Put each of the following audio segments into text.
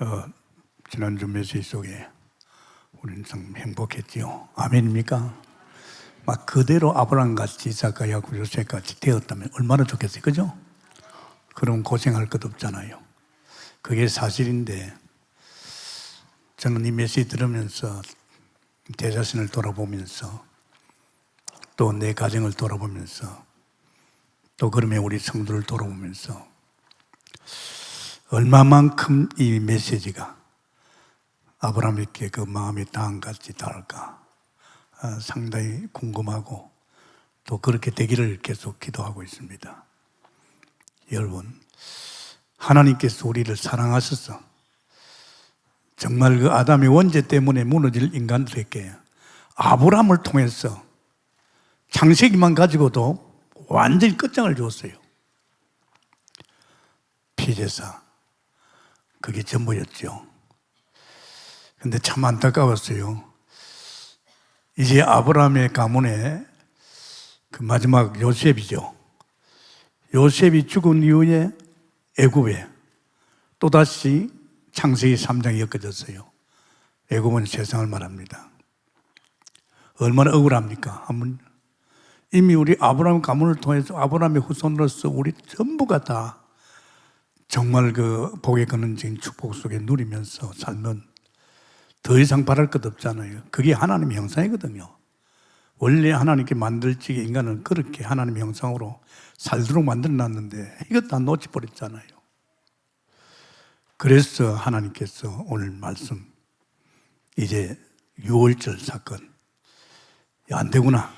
어, 지난주 메시지 속에 우리는 참 행복했지요. 아멘입니까? 막 그대로 아브라함같이 이삭과 야곱 요셉같이 되었다면 얼마나 좋겠어요. 그죠? 그럼 고생할 것 없잖아요. 그게 사실인데 저는 이 메시지 들으면서 제 자신을 돌아보면서 또 내 가정을 돌아보면서 또 그러면 우리 성도를 돌아보면서 얼마만큼 이 메시지가 아브라함에게 그 마음에 닿은같이 닿을까 상당히 궁금하고 또 그렇게 되기를 계속 기도하고 있습니다. 여러분, 하나님께서 우리를 사랑하셔서 정말 그 아담의 원죄 때문에 무너질 인간들에게 아브라함을 통해서 창세기만 가지고도 완전히 끝장을 줬어요. 피제사, 그게 전부였죠. 근데 참 안타까웠어요. 이제 아브라함의 가문에 그 마지막 요셉이죠. 요셉이 죽은 이후에 애굽에 또다시 창세기 3장이 엮어졌어요. 애굽은 세상을 말합니다. 얼마나 억울합니까? 이미 우리 아브라함 가문을 통해서 아브라함의 후손으로서 우리 전부가 다 정말 그 복에 근원적인 축복 속에 누리면서 살면 더 이상 바랄 것 없잖아요. 그게 하나님의 형상이거든요. 원래 하나님께 만들지게 인간은 그렇게 하나님의 형상으로 살도록 만들어놨는데 이것 다 놓쳐버렸잖아요. 그래서 하나님께서 오늘 말씀 이제 유월절 사건 안 되구나.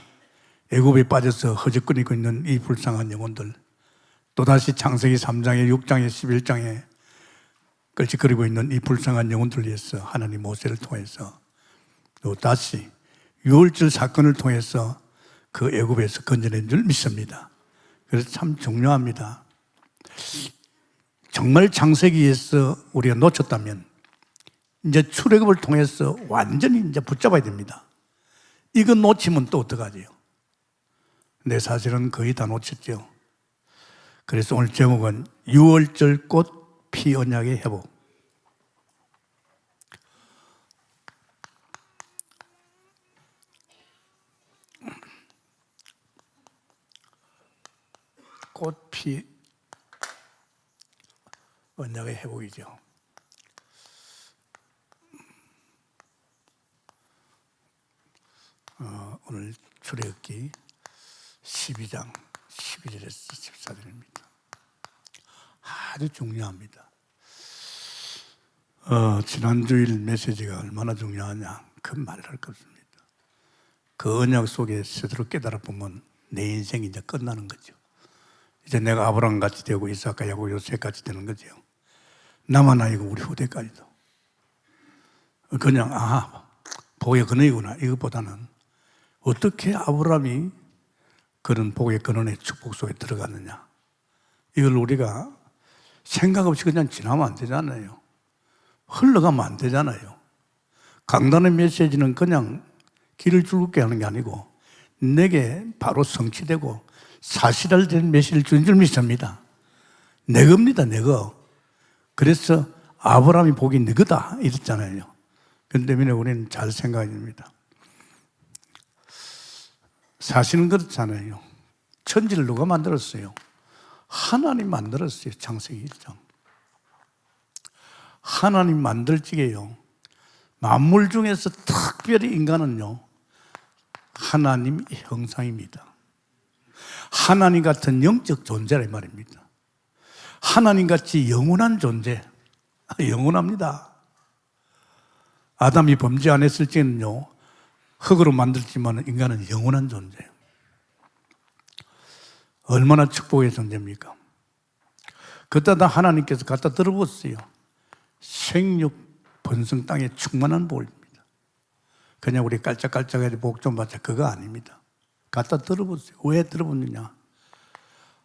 애굽에 빠져서 허적거리고 있는 이 불쌍한 영혼들 또다시 창세기 3장에 6장에 11장에 끌직거리고 있는 이 불쌍한 영혼들을 위해서 하나님 모세를 통해서 또 다시 유월절 사건을 통해서 그 애굽에서 건져낸 줄 믿습니다. 그래서 참 중요합니다. 정말 창세기에서 우리가 놓쳤다면 이제 출애굽을 통해서 완전히 이제 붙잡아야 됩니다. 이거 놓치면 또 어떡하지요? 근데 사실은 거의 다 놓쳤죠. 그래서 오늘 제목은 유월절 꽃 피 언약의 회복. 꽃 피 언약의 회복이죠. 오늘 출애굽기 12장 12절에서 14절입니다. 아주 중요합니다. 지난주일 메시지가 얼마나 중요하냐 그 말을 할 것 없습니다. 그 언약 속에 스스로 깨달아 보면 내 인생이 이제 끝나는 거죠. 이제 내가 아브라함 같이 되고 이삭과 야곱 요셉 같이 되는 거죠. 나만 아니고 우리 후대까지도 그냥 복의 근원이구나 이것보다는 어떻게 아브라함이 그런 복의 근원의 축복 속에 들어갔느냐 이걸 우리가 생각 없이 그냥 지나면 안 되잖아요. 흘러가면 안 되잖아요. 강단의 메시지는 그냥 길을 줄게 하는 게 아니고 내게 바로 성취되고 사실화된 메시지를 주는 줄 믿습니다. 내 겁니다, 내 거. 그래서 아브라함이 복이 네 거다 이랬잖아요. 그런데 우리는 잘 생각해야 됩니다. 사실은 그렇잖아요. 천지를 누가 만들었어요? 하나님 만들었어요. 창세기 1장. 하나님 만들지게요. 만물 중에서 특별히 인간은요. 하나님 형상입니다. 하나님 같은 영적 존재란 말입니다. 하나님 같이 영원한 존재. 영원합니다. 아담이 범죄 안 했을 때는요. 흙으로 만들지만 인간은 영원한 존재예요. 얼마나 축복의 존재입니까? 그때다 하나님께서 갖다 들어보세요. 생육 번성 땅에 충만한 복입니다. 그냥 우리 깔짝깔짝해서 복 좀 받자 그거 아닙니다. 갖다 들어보세요. 왜 들어보느냐?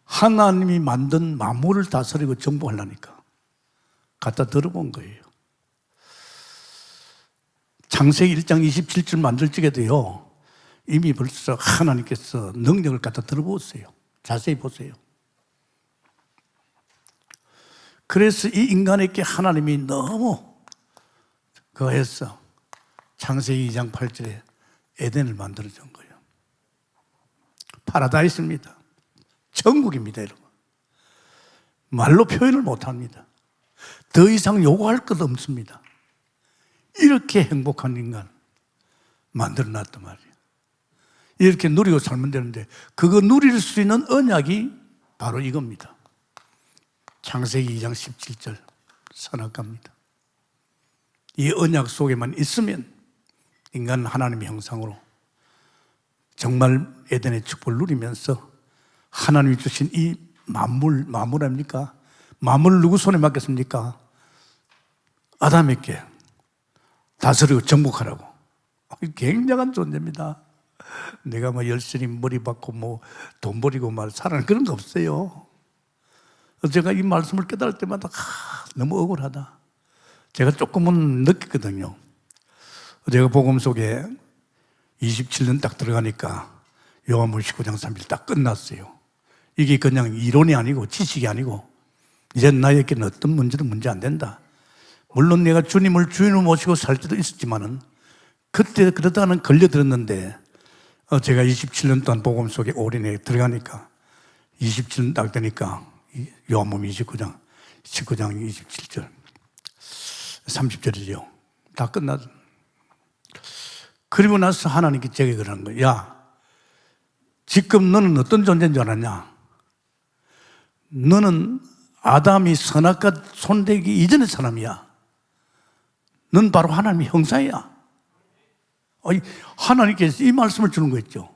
하나님이 만든 만물을 다스리고 정복하려니까 갖다 들어본 거예요. 창세기 1장 27절 만들 적에도요 이미 벌써 하나님께서 능력을 갖다 들어보세요. 자세히 보세요. 그래서 이 인간에게 하나님이 너무 그거했어. 창세기 2장 8절에 에덴을 만들어준 거예요. 파라다이스입니다. 천국입니다, 여러분. 말로 표현을 못합니다. 더 이상 요구할 것 없습니다. 이렇게 행복한 인간 만들어놨단 말이에요. 이렇게 누리고 살면 되는데 그거 누릴 수 있는 언약이 바로 이겁니다. 창세기 2장 17절 선악과입니다. 이 언약 속에만 있으면 인간은 하나님의 형상으로 정말 에덴의 축복을 누리면서 하나님이 주신 이 만물 아닙니까? 만물을 누구 손에 맡겼습니까? 아담에게 다스리고 정복하라고. 굉장한 존재입니다. 내가 뭐 열심히 머리 받고 뭐 돈 버리고 말 살아는 그런 거 없어요. 제가 이 말씀을 깨달을 때마다 너무 억울하다. 제가 조금은 느꼈거든요. 제가 복음 속에 27년 딱 들어가니까 요한복음 19장 3절 딱 끝났어요. 이게 그냥 이론이 아니고 지식이 아니고 이제 나에게는 어떤 문제도 문제 안 된다. 물론 내가 주님을 주인으로 모시고 살 때도 있었지만은 그때 그러다가는 걸려들었는데 제가 27년 동안 복음 속에 올인해 들어가니까 27년 딱 되니까 요한복음 19장 27절 30절이죠. 다 끝나죠. 그리고 나서 하나님께 제게 그러는 거예요. 야, 지금 너는 어떤 존재인 줄 알았냐? 너는 아담이 선악과 손대기 이전의 사람이야. 넌 바로 하나님의 형상이야. 하나님께서 이 말씀을 주는 거였죠.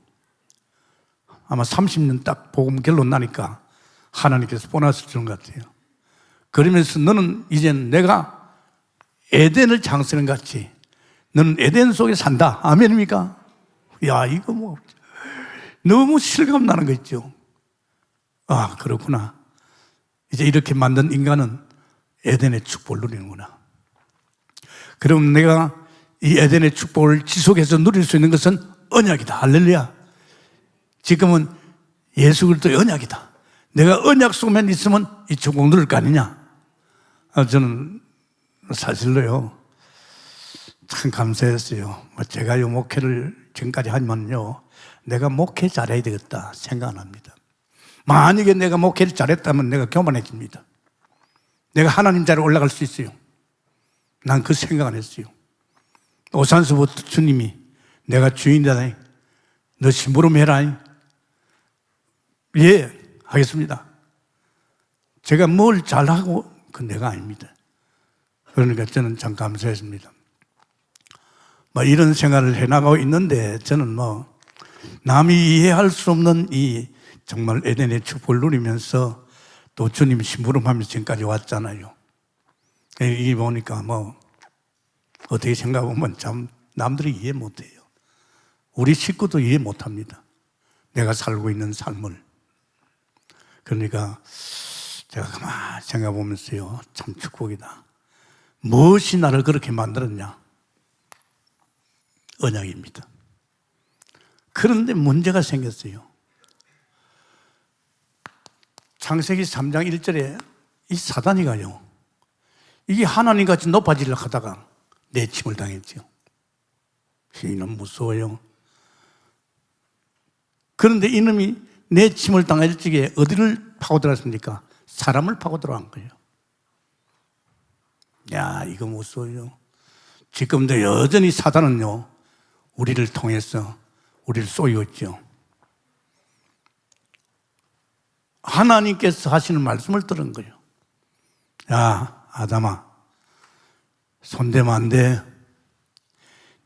아마 30년 딱 복음 결론 나니까 하나님께서 보너스를 주는 것 같아요. 그러면서 너는 이젠 내가 에덴을 장수하는 같이 너는 에덴 속에 산다. 아멘입니까? 야, 이거 뭐 너무 실감 나는 거 있죠. 아, 그렇구나. 이제 이렇게 만든 인간은 에덴의 축복을 누리는구나. 그럼 내가 이 에덴의 축복을 지속해서 누릴 수 있는 것은 언약이다. 할렐루야. 지금은 예수 그리스도의 언약이다. 내가 언약 속에만 있으면 이 축복 누릴 거 아니냐? 저는 사실로요, 참 감사했어요. 제가 이 목회를 지금까지 하면요, 내가 목회 잘해야 되겠다 생각 안 합니다. 만약에 내가 목회를 잘했다면 내가 교만해집니다. 내가 하나님 자리에 올라갈 수 있어요. 난 그 생각 안 했어요. 오산서부터 주님이 내가 주인이다. 너 심부름해라. 예, 하겠습니다. 제가 뭘 잘하고 그건 내가 아닙니다. 그러니까 저는 참 감사했습니다. 뭐 이런 생활을 해나가고 있는데 저는 뭐 남이 이해할 수 없는 이 정말 에덴의 축복을 누리면서 또 주님 심부름하면서 지금까지 왔잖아요. 이게 보니까 뭐 어떻게 생각하면 참 남들이 이해 못해요. 우리 식구도 이해 못합니다. 내가 살고 있는 삶을. 그러니까 제가 가만히 생각해보면서요, 참 축복이다. 무엇이 나를 그렇게 만들었냐? 언약입니다. 그런데 문제가 생겼어요. 창세기 3장 1절에 이 사단이가요, 이게 하나님같이 높아지려고 하다가 내침을 당했죠. 이놈 무서워요. 그런데 이놈이 내침을 당할 적에 어디를 파고들었습니까? 사람을 파고들어간 거예요. 야, 이거 무서워요. 지금도 여전히 사단은요, 우리를 통해서 우리를 쏘이고 있죠. 하나님께서 하시는 말씀을 들은 거예요. 야, 아담아, 손대면 안 돼.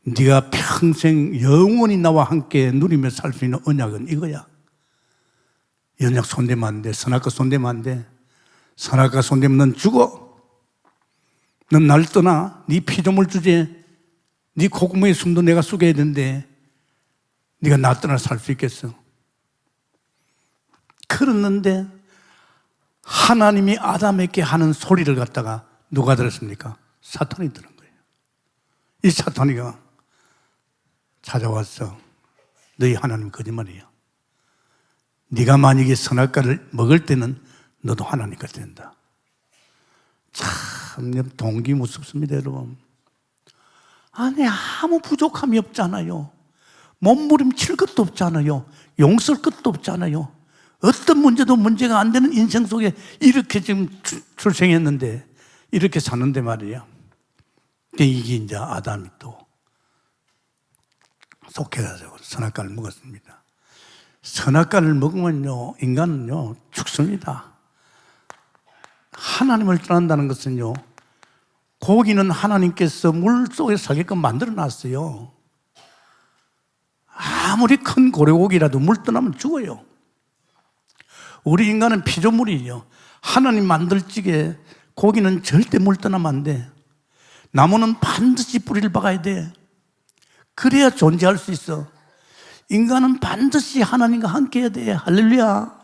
네가 평생 영원히 나와 함께 누리며 살 수 있는 언약은 이거야. 이 언약 손대면 안 돼. 선악과 손대면 안 돼. 선악과 손대면 넌 죽어. 넌 날 떠나. 네 피조물 주제, 네 콧구멍에 숨도 내가 쏘게 되는데 네가 나 떠나 살 수 있겠어? 그랬는데 하나님이 아담에게 하는 소리를 갖다가 누가 들었습니까? 사탄이 들은 거예요. 이 사탄이가 찾아왔어. 너희 하나님 거짓말이야. 네가 만약에 선악과를 먹을 때는 너도 하나님과 된다. 참 동기 무섭습니다, 여러분. 아니, 아무 부족함이 없잖아요. 몸부림칠 것도 없잖아요. 용서할 것도 없잖아요. 어떤 문제도 문제가 안 되는 인생 속에 이렇게 지금 출생했는데 이렇게 사는데 말이야. 이게 이제 아담이 또 속해가지고 선악과를 먹었습니다. 선악과를 먹으면요, 인간은요, 죽습니다. 하나님을 떠난다는 것은요, 고기는 하나님께서 물 속에 살게끔 만들어 놨어요. 아무리 큰 고래고기라도 물 떠나면 죽어요. 우리 인간은 피조물이에요. 하나님 만들 적에 고기는 절대 물 떠나면 안 돼. 나무는 반드시 뿌리를 박아야 돼. 그래야 존재할 수 있어. 인간은 반드시 하나님과 함께 해야 돼. 할렐루야.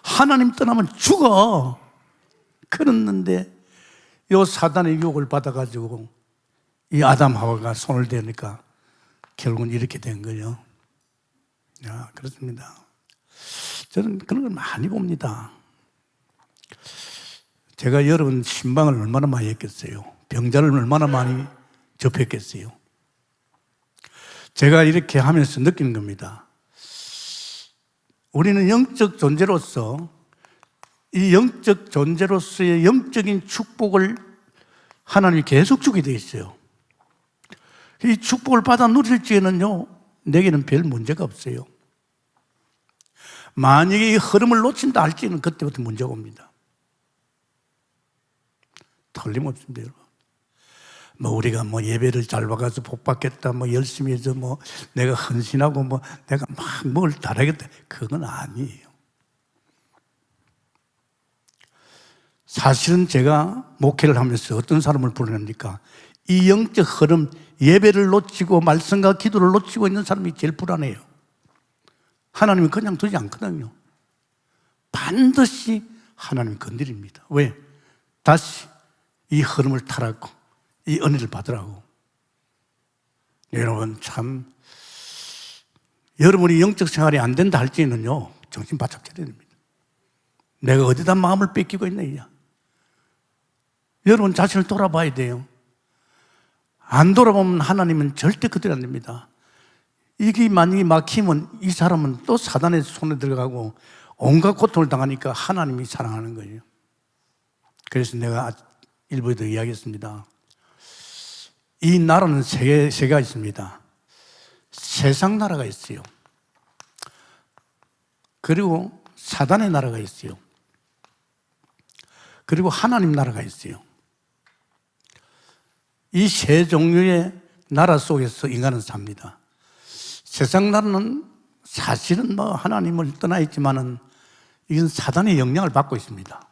하나님 떠나면 죽어. 그랬는데 요 사단의 유혹을 받아가지고 이 아담 하와가 손을 대니까 결국은 이렇게 된 거예요. 야, 그렇습니다. 저는 그런 걸 많이 봅니다. 제가 여러분 신방을 얼마나 많이 했겠어요. 병자를 얼마나 많이 접했겠어요. 제가 이렇게 하면서 느끼는 겁니다. 우리는 영적 존재로서 이 영적 존재로서의 영적인 축복을 하나님이 계속 주게 돼 있어요. 이 축복을 받아 누릴 적에는요, 내게는 별 문제가 없어요. 만약에 이 흐름을 놓친다 할지는 그때부터 문제가 옵니다. 틀림없습니다, 여러분. 우리가 예배를 잘 와가지고 복 받겠다, 열심히 해서 내가 헌신하고 내가 막 뭘 잘하겠다. 그건 아니에요. 사실은 제가 목회를 하면서 어떤 사람을 불러냅니까? 이 영적 흐름, 예배를 놓치고 말씀과 기도를 놓치고 있는 사람이 제일 불안해요. 하나님은 그냥 두지 않거든요. 반드시 하나님이 건드립니다. 왜? 다시 이 흐름을 타라고, 이 은혜를 받으라고. 여러분 참, 여러분이 영적 생활이 안 된다 할지는요, 정신 바짝 차려야 됩니다. 내가 어디다 마음을 뺏기고 있느냐. 여러분 자신을 돌아봐야 돼요. 안 돌아보면 하나님은 절대 그대로 안 됩니다. 이게 만약에 막히면 이 사람은 또 사단의 손에 들어가고 온갖 고통을 당하니까 하나님이 사랑하는 거예요. 그래서 내가 일부에도 이야기했습니다. 이 나라는 세 개가 있습니다. 세상 나라가 있어요. 그리고 사단의 나라가 있어요. 그리고 하나님 나라가 있어요. 이 세 종류의 나라 속에서 인간은 삽니다. 세상 나라는 사실은 하나님을 떠나 있지만은 이건 사단의 영향을 받고 있습니다.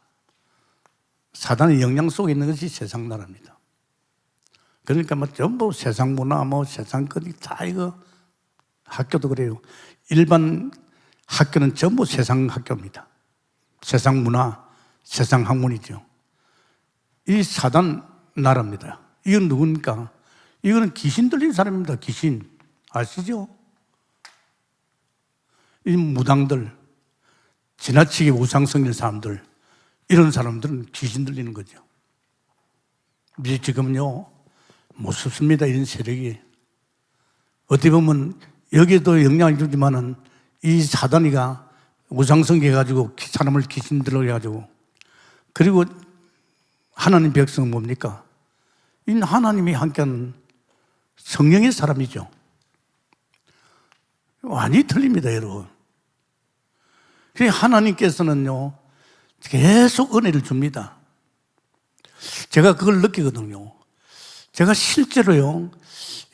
사단의 영향 속에 있는 것이 세상 나라입니다. 그러니까 전부 세상 문화, 세상 것이 다 이거 학교도 그래요. 일반 학교는 전부 세상 학교입니다. 세상 문화, 세상 학문이죠. 이 사단 나라입니다. 이건 누굽니까? 이거는 귀신 들린 사람입니다. 귀신. 아시죠? 이 무당들, 지나치게 우상성인 사람들, 이런 사람들은 귀신 들리는 거죠. 지금은요, 무섭습니다. 이런 세력이. 어떻게 보면 여기에도 영향을 주지만은 이 사단이가 우상성해가지고 사람을 귀신 들어가지고, 그리고 하나님 백성은 뭡니까? 이 하나님이 함께하는 성령의 사람이죠. 완전히 틀립니다, 여러분. 하나님께서는요, 계속 은혜를 줍니다. 제가 그걸 느끼거든요. 제가 실제로요,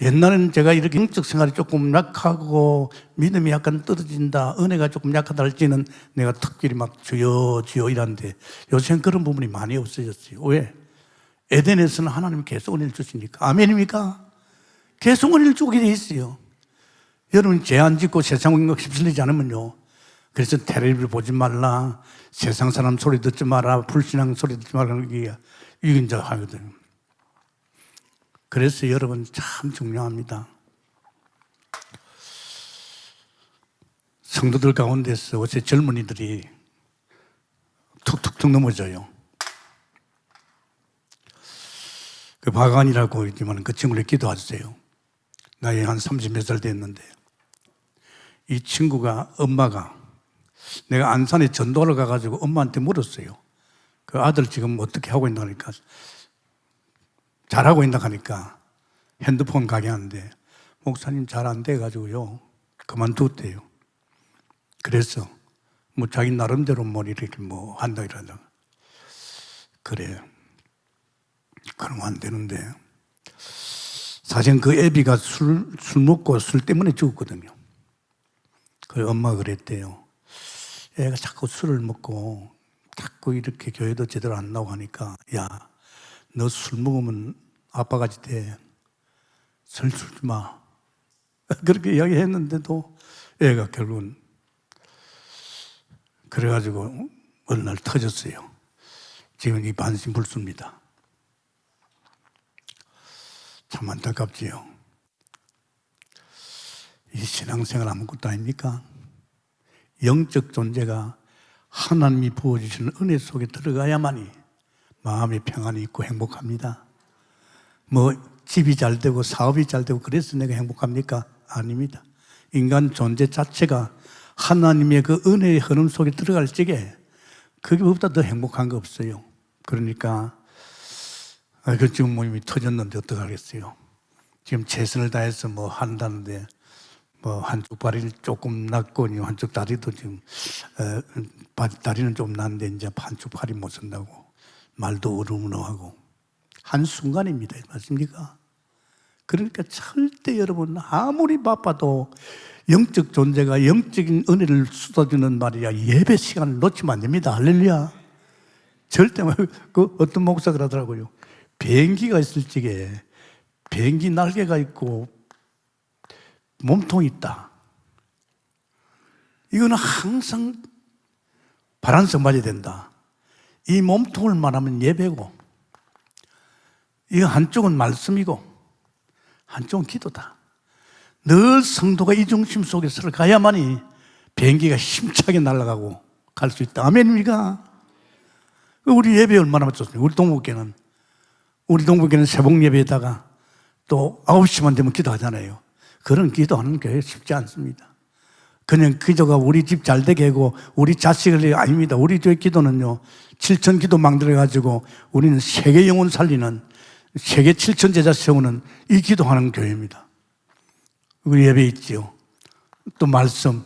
옛날에는 제가 이렇게 영적 생활이 조금 약하고 믿음이 약간 떨어진다, 은혜가 조금 약하다 할지는 내가 특별히 막 주여 주여 이러는데 요새는 그런 부분이 많이 없어졌어요. 왜? 에덴에서는 하나님이 계속 은혜를 주시니까. 아멘입니까? 계속 은혜를 주게 돼 있어요. 여러분 죄 안 짓고 세상 것 휩쓸리지 않으면요, 그래서 텔레비를 보지 말라, 세상 사람 소리 듣지 마라, 불신앙 소리 듣지 말라는 게 이게 이제 하거든요. 그래서 여러분 참 중요합니다. 성도들 가운데서 요새 젊은이들이 툭툭툭 넘어져요. 그 박안이라고 있지만 그 친구를 기도하세요. 나이 한 30몇 살 됐는데 이 친구가 엄마가 내가 안산에 전도를 가가지고 엄마한테 물었어요. 그 아들 지금 어떻게 하고 있나 하니까 잘하고 있나 하니까 핸드폰 가게 하는데 목사님 잘 안 돼가지고요 그만뒀대요. 그래서 뭐 자기 나름대로 뭐 이렇게 뭐 한다 이러다. 그래 그러면 안 되는데 사실 그 애비가 술 먹고 술 때문에 죽었거든요. 그 엄마가 그랬대요. 애가 자꾸 술을 먹고 자꾸 이렇게 교회도 제대로 안 나오고 하니까 야, 너 술 먹으면 아빠같이 돼. 술 주지 마. 그렇게 이야기했는데도 애가 결국은 그래가지고 어느 날 터졌어요. 지금 이 반신불수입니다. 참 안타깝지요. 이 신앙생활 아무것도 아닙니까? 영적 존재가 하나님이 부어주시는 은혜 속에 들어가야만이 마음의 평안이 있고 행복합니다. 뭐 집이 잘 되고 사업이 잘 되고 그래서 내가 행복합니까? 아닙니다. 인간 존재 자체가 하나님의 그 은혜의 흐름 속에 들어갈 적에 그게보다 더 행복한 거 없어요. 그러니까 그 지금 몸이 터졌는데 어떡하겠어요. 지금 최선을 다해서 뭐 한다는데 뭐 한쪽 발이 조금 낫고 한쪽 다리도 지금 다리는 좀 낫는데 이제 한쪽 팔이 못 쓴다고 말도 어루무노하고 한순간입니다. 맞습니까? 그러니까 절대 여러분 아무리 바빠도 영적 존재가 영적인 은혜를 쏟아주는 말이야 예배 시간을 놓치면 안 됩니다. 할렐루야. 절대 그 어떤 목사가 그러더라고요. 비행기가 있을 적에 비행기 날개가 있고 몸통이 있다. 이거는 항상 바란서 맞아야 된다. 이 몸통을 말하면 예배고 이 한쪽은 말씀이고 한쪽은 기도다. 늘 성도가 이 중심 속에서 가야만이 비행기가 힘차게 날아가고 갈 수 있다. 아멘입니까? 우리 예배 얼마나 좋습니까? 우리 동북교는 새벽 예배에다가 또 9시만 되면 기도하잖아요. 그런 기도하는 게 쉽지 않습니다. 그냥 기도가 우리 집 잘 되게 하고 우리 자식을 아닙니다. 우리 교회 기도는요 7천 기도 만들어가지고 우리는 세계 영혼 살리는 세계 7천 제자 세우는 이 기도하는 교회입니다. 우리 예배 있지요. 또 말씀,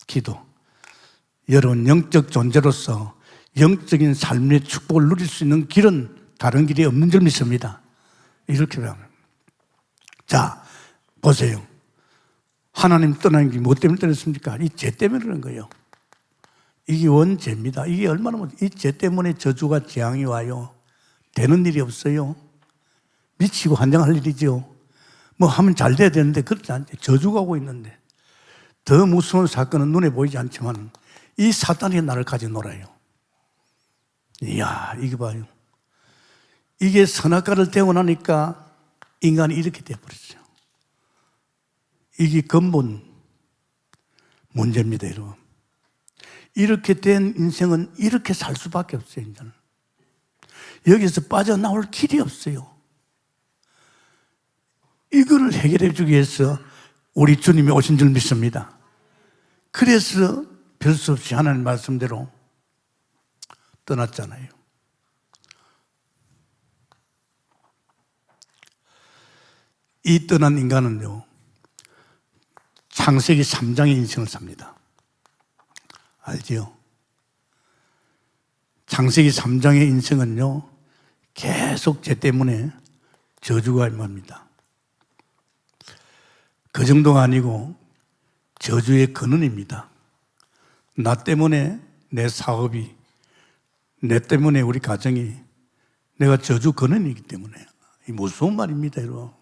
기도. 여러분 영적 존재로서 영적인 삶의 축복을 누릴 수 있는 길은 다른 길이 없는 줄 믿습니다. 이렇게 배웁니다. 자, 보세요. 하나님 떠나는 게 뭐 때문에 떠났습니까? 이 죄 때문에 그런 거예요. 이게 원죄입니다. 이게 얼마나 이 죄 때문에 저주가 재앙이 와요. 되는 일이 없어요. 미치고 환장할 일이죠. 뭐 하면 잘 돼야 되는데 그렇지 않죠. 저주가 오고 있는데 더 무서운 사건은 눈에 보이지 않지만 이 사탄이 나를 가지고 놀아요. 이야, 이거 봐요. 이게 선악과를 떼고 나니까 인간이 이렇게 돼버렸어요. 이게 근본 문제입니다, 여러분. 이렇게 된 인생은 이렇게 살 수밖에 없어요, 이제는. 여기서 빠져나올 길이 없어요. 이거를 해결해 주기 위해서 우리 주님이 오신 줄 믿습니다. 그래서 별 수 없이 하나님 말씀대로 떠났잖아요. 이 떠난 인간은요, 창세기 3장의 인생을 삽니다. 알지요? 창세기 3장의 인생은요, 계속 죄 때문에 저주가 임합니다. 그 정도가 아니고 저주의 근원입니다. 나 때문에 내 사업이, 내 때문에 우리 가정이, 내가 저주 근원이기 때문에. 이 무서운 말입니다, 여러분.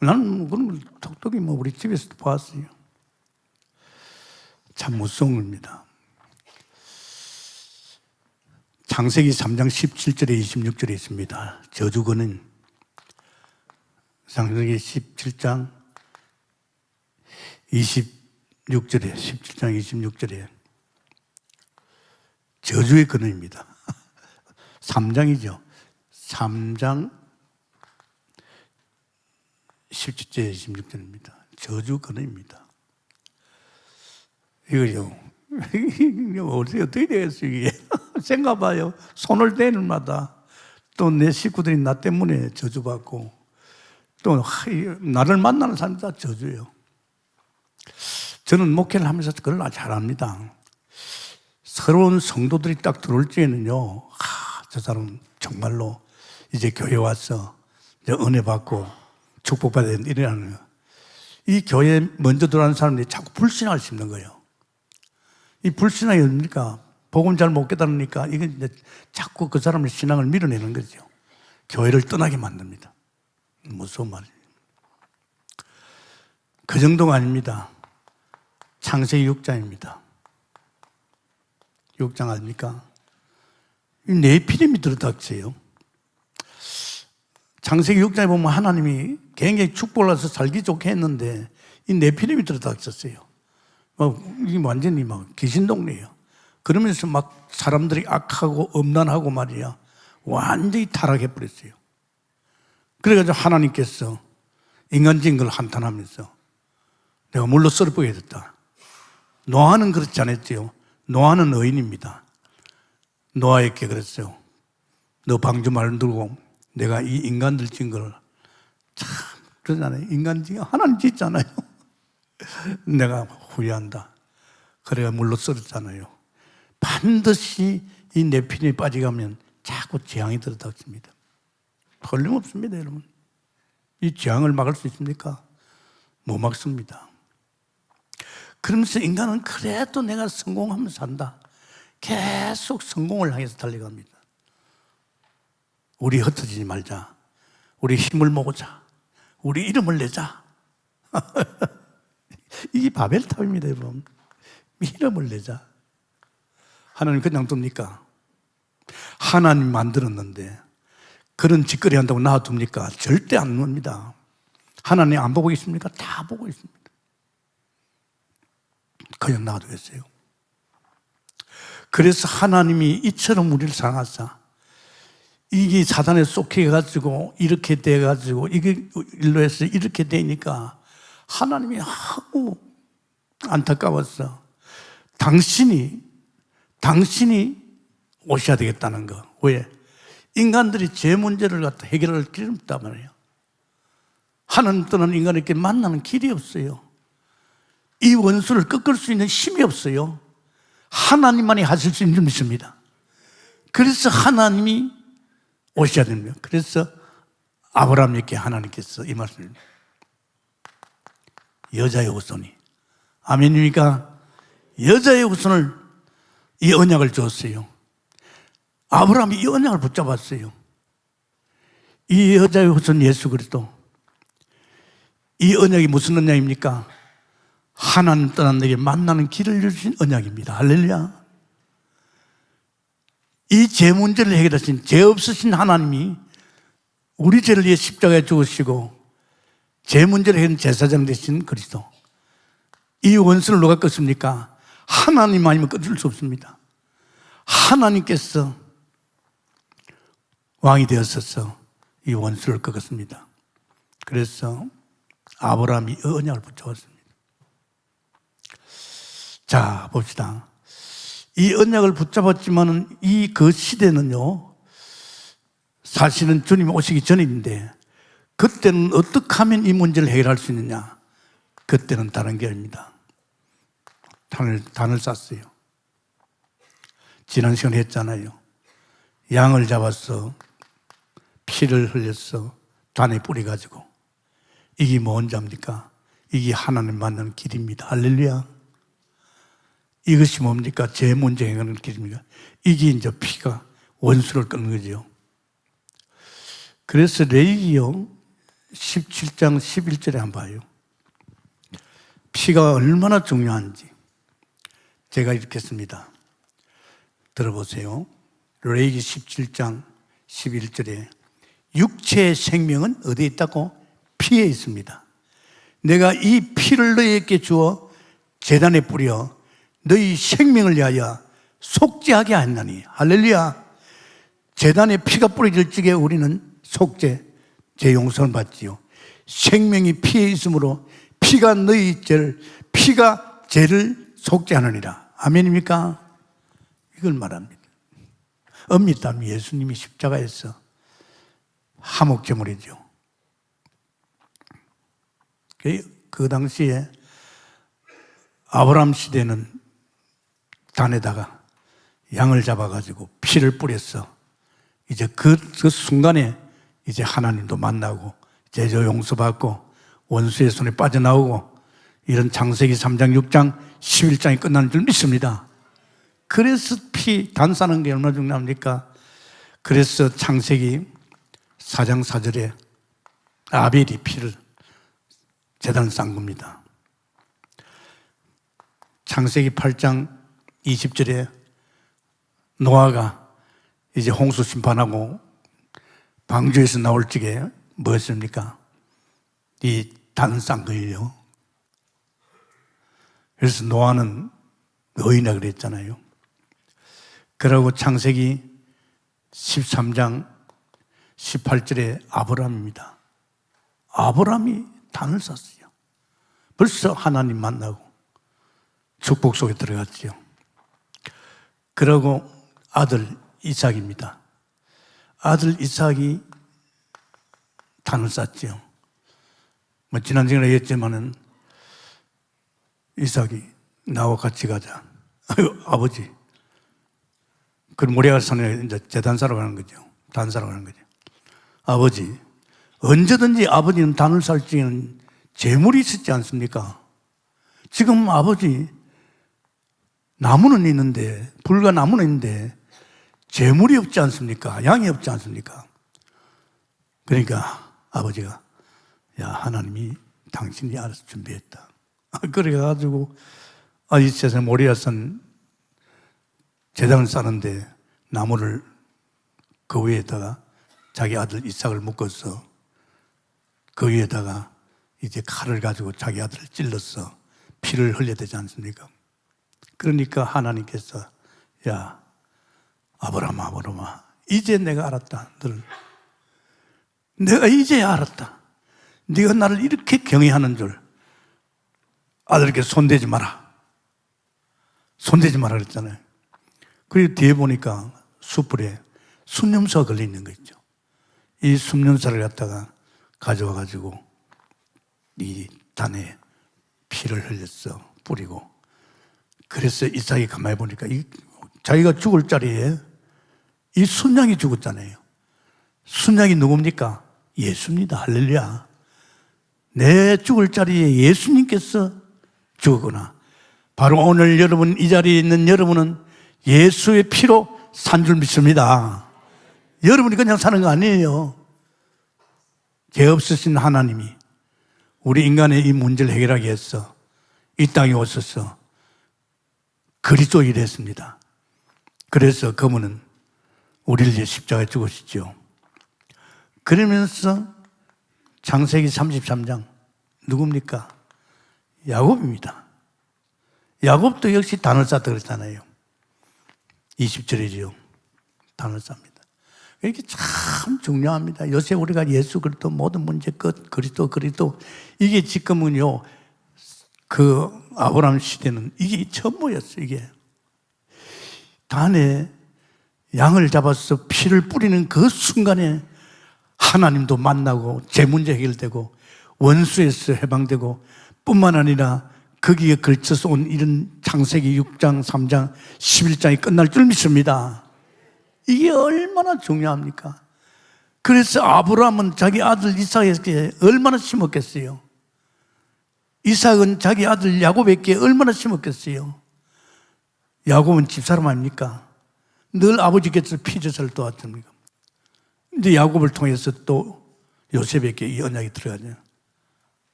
나는 그런 걸 톡톡히 우리 집에서도 봤어요. 참 무서운 겁니다. 창세기 3장 17절에 26절에 있습니다. 저주 근원. 창세기 17장 26절에 17장 26절에 저주의 근원입니다. 3장이죠. 3장 17절 16절입니다. 저주 근원입니다. 이거요. 어떻게 되겠어요, 이게? 생각봐요. 손을 대는 마다 또 내 식구들이 나 때문에 저주받고 또 나를 만나는 사람이 다 저주예요. 저는 목회를 하면서 그걸 잘합니다. 새로운 성도들이 딱 들어올 때에는요, 저 사람 정말로 이제 교회 와서 이제 은혜 받고 축복받아야 된다 이러는 거예요. 이 교회에 먼저 들어가는 사람들이 자꾸 불신앙을 심는 거예요. 이 불신앙이 뭡니까? 복음 잘 못 깨달으니까 이게 이제 자꾸 그 사람의 신앙을 밀어내는 거죠. 교회를 떠나게 만듭니다. 무서운 말이에요. 그 정도가 아닙니다. 창세기 6장입니다. 6장 아닙니까? 이 네피림이 들어닥쳐요. 창세기 6장에 보면 하나님이 굉장히 축복을 해서 살기 좋게 했는데 이 네피림이 들어닥쳤어요. 이게 완전히 귀신 동네예요. 그러면서 막 사람들이 악하고 음란하고 말이야 완전히 타락해버렸어요. 그래가지고 하나님께서 인간적인 걸 한탄하면서 내가 물로 썰어보게 됐다. 노아는 그렇지 않았지요. 노아는 의인입니다. 노아에게 그랬어요. 너 방주 말 들고 내가 이 인간들 진 걸 참 그러잖아요. 인간 진 하나님 짓잖아요. 내가 후회한다. 그래가 물로 썰었잖아요. 반드시 이 네피림에 빠져가면 자꾸 재앙이 들어닥칩니다. 틀림없습니다, 여러분. 이 재앙을 막을 수 있습니까? 못 막습니다. 그러면서 인간은 그래도 내가 성공하면 산다. 계속 성공을 향해서 달려갑니다. 우리 흩어지지 말자. 우리 힘을 모으자. 우리 이름을 내자. 이게 바벨탑입니다, 여러분. 이름을 내자. 하나님 그냥 둡니까? 하나님 만들었는데 그런 짓거리 한다고 놔둡니까? 절대 안 놉니다. 하나님 안 보고 있습니까? 다 보고 있습니다. 그냥 놔두겠어요. 그래서 하나님이 이처럼 우리를 사랑하사 이게 사단에 쏙해가지고 이렇게 돼가지고 이게 일로 해서 이렇게 되니까 하나님이 너무 안타까웠어. 당신이 오셔야 되겠다는 거. 왜? 인간들이 제 문제를 갖다 해결할 길이 없단 말이에요. 하나님 떠난 인간에게 만나는 길이 없어요. 이 원수를 꺾을 수 있는 힘이 없어요. 하나님만이 하실 수 있는 줄 믿습니다. 그래서 하나님이 오셔야 됩니다. 그래서 아브라함에게 하나님께서 이 말씀을 여자의 후손이 아멘입니까? 여자의 후손을 이 언약을 줬어요. 아브라함이 이 언약을 붙잡았어요. 이 여자의 후손 예수 그리스도. 이 언약이 무슨 언약입니까? 하나님 떠난 내게 만나는 길을 주신 언약입니다. 할렐루야. 이 죄 문제를 해결하신 죄 없으신 하나님이 우리 죄를 위해 십자가에 죽으시고 죄 문제를 해결한 제사장 되신 그리스도. 이 원수를 누가 껐습니까? 하나님 아니면 끊을 수 없습니다. 하나님께서 왕이 되었어서 이 원수를 꺾었습니다. 그래서 아브라함이 언약을 붙잡았습니다. 자, 봅시다. 이 언약을 붙잡았지만은 그 시대는요, 사실은 주님이 오시기 전인데, 그때는 어떻게 하면 이 문제를 해결할 수 있느냐? 그때는 다른 길입니다. 단을 쌌어요. 지난 시간에 했잖아요. 양을 잡아서 피를 흘려서 단에 뿌려가지고 이게 뭔 자입니까? 이게 하나님 만나는 길입니다. 할렐루야. 이것이 뭡니까? 죄 문제 해결하는 길입니까? 이게 이제 피가 원수를 끊는 거죠. 그래서 레위기요 17장 11절에 한번 봐요. 피가 얼마나 중요한지 제가 이렇게 씁니다. 들어보세요. 레위기 17장 11절에 육체의 생명은 어디에 있다고? 피에 있습니다. 내가 이 피를 너희에게 주어 제단에 뿌려 너희 생명을 위하여 속죄하게 하였나니. 할렐루야. 제단에 피가 뿌려질 적에 우리는 속죄, 죄 용서를 받지요. 생명이 피에 있으므로 피가 너희 죄를, 피가 죄를 속죄하느니라. 아멘입니까? 이걸 말합니다. 엄밀히 따르면 예수님이 십자가에서 화목제물이죠. 그 당시에 아브라함 시대는 단에다가 양을 잡아가지고 피를 뿌렸어. 이제 그 순간에 이제 하나님도 만나고 제조 용서받고 원수의 손에 빠져나오고 이런 창세기 3장, 6장, 11장이 끝나는 줄 믿습니다. 그래서 피 단사는 게 얼마나 중요합니까? 그래서 창세기 4장 4절에 아벨이 피를 제단을 싼 겁니다. 창세기 8장 20절에 노아가 이제 홍수 심판하고 방주에서 나올 적에 뭐였습니까? 이 단 싼 거예요. 그래서 노아는 의인이라 그랬잖아요. 그러고 창세기 13장 18절에 아브라함입니다. 아브라함이 단을 쌌어요. 벌써 하나님 만나고 축복 속에 들어갔지요. 그러고 아들 이삭입니다. 아들 이삭이 단을 쌌지요. 지난 시간에 얘기했지만은 이삭이 나와 같이 가자. 아버지. 그럼 모리아 산에 이제 제단 사러 가는 거죠. 단 사러 가는 거죠. 아버지, 언제든지 아버지는 단을 살 적에는 재물이 있었지 않습니까? 지금 아버지, 나무는 있는데, 불과 나무는 있는데, 재물이 없지 않습니까? 양이 없지 않습니까? 그러니까 아버지가, 야, 하나님이 당신이 알아서 준비했다. 그래가지고, 이 세상 모리아산 제단을 싸는데 나무를 그 위에다가 자기 아들 이삭을 묶어서 그 위에다가 이제 칼을 가지고 자기 아들을 찔러서 피를 흘려야 되지 않습니까? 그러니까 하나님께서 야, 아브라함아, 이제 내가 알았다. 내가 이제 알았다. 네가 나를 이렇게 경외하는 줄. 아들에게 손대지 마라. 손대지 마라 그랬잖아요. 그리고 뒤에 보니까 숯불에 숫염소가 걸려 있는 거 있죠. 이 숫염소를 갖다가 가져와가지고 이 단에 피를 흘렸어. 뿌리고. 그래서 이삭이 가만히 보니까 자기가 죽을 자리에 이 순양이 죽었잖아요. 순양이 누굽니까? 예수입니다. 할렐루야. 내 죽을 자리에 예수님께서 죽었구나. 바로 오늘 여러분, 이 자리에 있는 여러분은 예수의 피로 산 줄 믿습니다. 여러분이 그냥 사는 거 아니에요. 죄 없으신 하나님이 우리 인간의 이 문제를 해결하기 위해서 이 땅에 오셔서 그리스도 일을 했습니다. 그래서 그분은 우리를 위해 십자가에 죽으시죠. 그러면서 창세기 33장 누굽니까? 야곱입니다. 야곱도 역시 단을 쌌다 그랬잖아요. 20절이지요. 단을 쌉니다. 이게 참 중요합니다. 요새 우리가 예수 그리스도 모든 문제 끝, 그리스도 이게 지금은요, 그 아브라함 시대는 이게 전부였어요. 이게 단에 양을 잡아서 피를 뿌리는 그 순간에 하나님도 만나고 제 문제 해결되고 원수에서 해방되고 뿐만 아니라 거기에 걸쳐서 온 이런 창세기 6장, 3장, 11장이 끝날 줄 믿습니다. 이게 얼마나 중요합니까? 그래서 아브라함은 자기 아들 이삭에게 얼마나 심었겠어요? 이삭은 자기 아들 야곱에게 얼마나 심었겠어요? 야곱은 집사람 아닙니까? 늘 아버지께서 피제사를 도왔습니까? 근데 야곱을 통해서 또 요셉에게 이 언약이 들어가죠.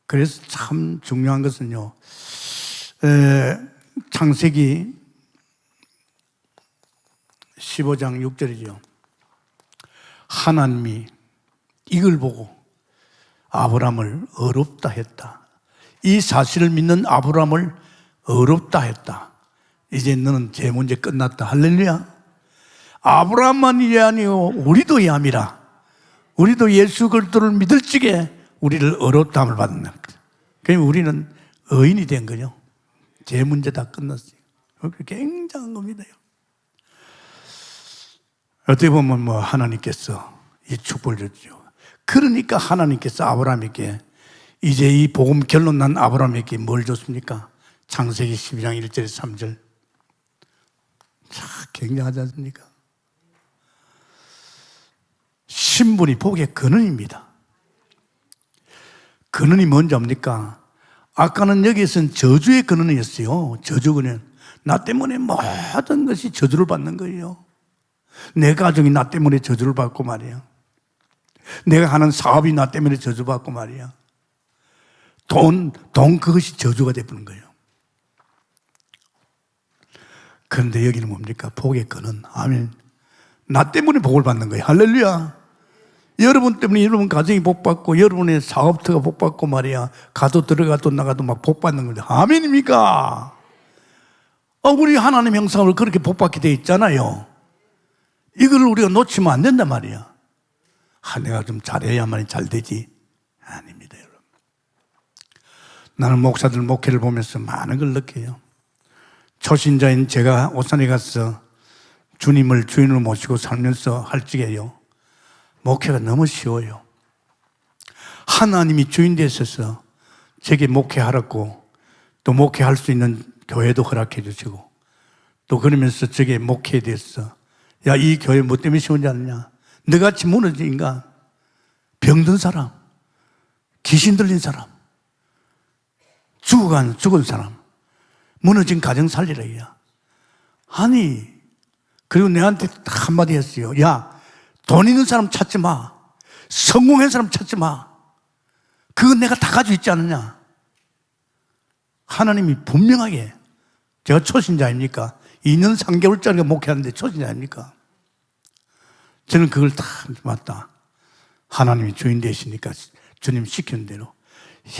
그래서 참 중요한 것은요, 창세기 15장 6절이죠. 하나님이 이걸 보고 아브라함을 어렵다 했다. 이 사실을 믿는 아브라함을 어렵다 했다. 이제 너는 제 문제 끝났다. 할렐루야. 아브라함만이 아니요 우리도 이함이라. 우리도 예수 그리스도를 믿을 적에 우리를 의롭다함을 받는 거예요. 그러면 우리는 의인이 된 거죠. 제 문제 다 끝났어요. 굉장한 겁니다. 어떻게 보면 하나님께서 이 축복을 줬죠. 그러니까 하나님께서 아브라함에게 이제 이 복음 결론 난 아브라함에게 뭘 줬습니까? 창세기 12장 1절에서 3절. 참 굉장하지 않습니까? 신분이 복의 근원입니다. 근원이 뭔지 압니까? 아까는 여기에서는 저주의 근원이었어요. 저주 근원. 나 때문에 모든 것이 저주를 받는 거예요. 내 가정이 나 때문에 저주를 받고 말이야. 내가 하는 사업이 나 때문에 저주받고 말이야. 돈 그것이 저주가 되는 거예요. 그런데 여기는 뭡니까? 복의 근원. 아멘. 나 때문에 복을 받는 거예요. 할렐루야. 여러분 때문에 여러분 가정이 복받고 여러분의 사업터가 복받고 말이야. 가도 들어가도 나가도 막 복받는 건데 아멘입니까? 우리 하나님 형상으로 그렇게 복받게 돼 있잖아요. 이걸 우리가 놓치면 안 된단 말이야. 내가 좀 잘해야만이 잘 되지. 아닙니다, 여러분. 나는 목사들 목회를 보면서 많은 걸 느껴요. 초신자인 제가 오산에 가서 주님을 주인으로 모시고 살면서 할 적에요. 목회가 너무 쉬워요. 하나님이 주인 되셔서 제게 목회하라고 또 목회할 수 있는 교회도 허락해 주시고 또 그러면서 제게 목회에 대해서 야, 이 교회 뭐 때문에 쉬운지 아느냐? 너같이 무너진 인간, 병든 사람, 귀신 들린 사람, 죽은 사람, 무너진 가정 살리라 이야. 아니, 그리고 내한테 한마디 했어요. 야, 돈 있는 사람 찾지 마. 성공한 사람 찾지 마. 그건 내가 다 가지고 있지 않느냐. 하나님이 분명하게, 제가 초신자입니까? 2년 3개월짜리가 목회하는데 초신자 아닙니까? 저는 그걸 다 맞다. 하나님이 주인 되시니까 주님 시키는 대로.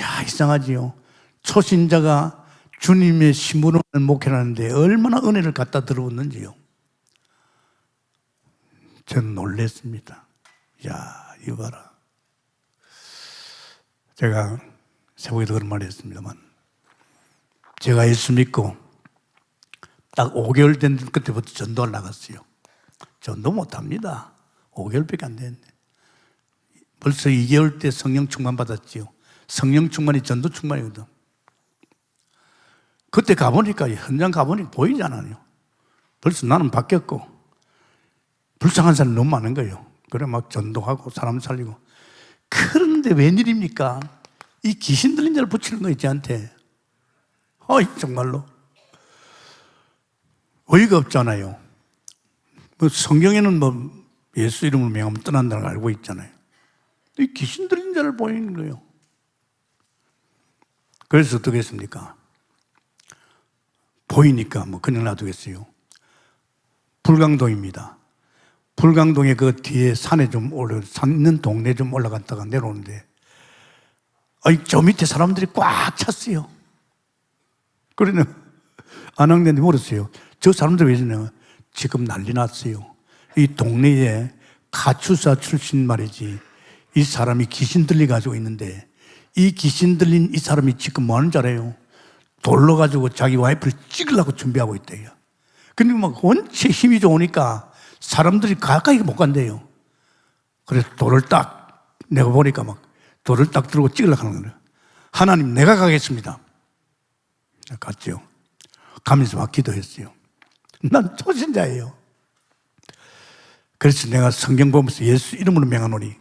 야, 이상하지요. 초신자가 주님의 신분을 목회를 하는데 얼마나 은혜를 갖다 들어오는지요. 저는 놀랐습니다. 야, 이거 봐라. 제가 새벽에도 그런 말을 했습니다만 제가 예수 믿고 딱 5개월 된 그때부터 전도를 나갔어요. 전도 못합니다. 5개월밖에 안 됐는데 벌써 2개월 때 성령 충만 받았지요. 성령 충만이 전도 충만이거든. 그때 가보니까 현장 가보니까 보이잖아요. 벌써 나는 바뀌었고 불쌍한 사람이 너무 많은 거예요. 그래 막 전도하고 사람 살리고. 그런데 웬일입니까? 이 귀신 들린 자를 붙이는 거 있지한테. 정말로 어이가 없잖아요. 성경에는 예수 이름을 명하면 떠난다는 걸 알고 있잖아요. 이 귀신 들린 자를 보이는 거예요. 그래서 어떻게 했습니까? 보이니까 그냥 놔두겠어요. 불광동입니다. 불광동에 그 뒤에 산에 산 있는 동네 좀 올라갔다가 내려오는데 저 밑에 사람들이 꽉 찼어요. 그러면 안학년이 물었어요. 저 사람들 왜 저러냐? 지금 난리 났어요. 이 동네에 가추사 출신 말이지. 이 사람이 귀신 들려가지고 있는데 이 귀신 들린 이 사람이 지금 뭐 하는 줄 알아요? 돌로 가지고 자기 와이프를 찍으려고 준비하고 있대요. 근데 원체 힘이 좋으니까 사람들이 가까이 못 간대요. 그래서 돌을 딱, 내가 보니까 돌을 딱 들고 찍으려고 하는 거예요. 하나님, 내가 가겠습니다. 갔죠. 가면서 막 기도했어요. 난 초신자예요. 그래서 내가 성경 보면서 예수 이름으로 명하노니,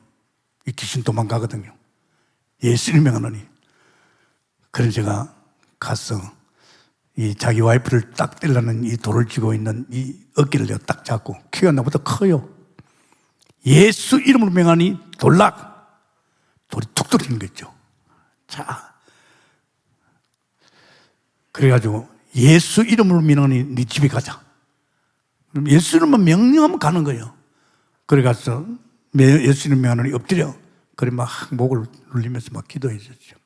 이 귀신 도망가거든요. 예수 이름으로 명하노니. 그래서 제가 가서 이 자기 와이프를 딱 때리려는 이 돌을 쥐고 있는 이 어깨를 제가 딱 잡고, 키가 나보다 커요. 예수 이름으로 명하니 돌락! 돌이 툭 떨어지는 거 있죠. 자. 그래가지고 예수 이름으로 명하니 네 집에 가자. 예수 이름만 명령하면 가는 거예요. 그래가서 예수 이름 명하니 엎드려. 그래 막 목을 눌리면서 막 기도했었죠.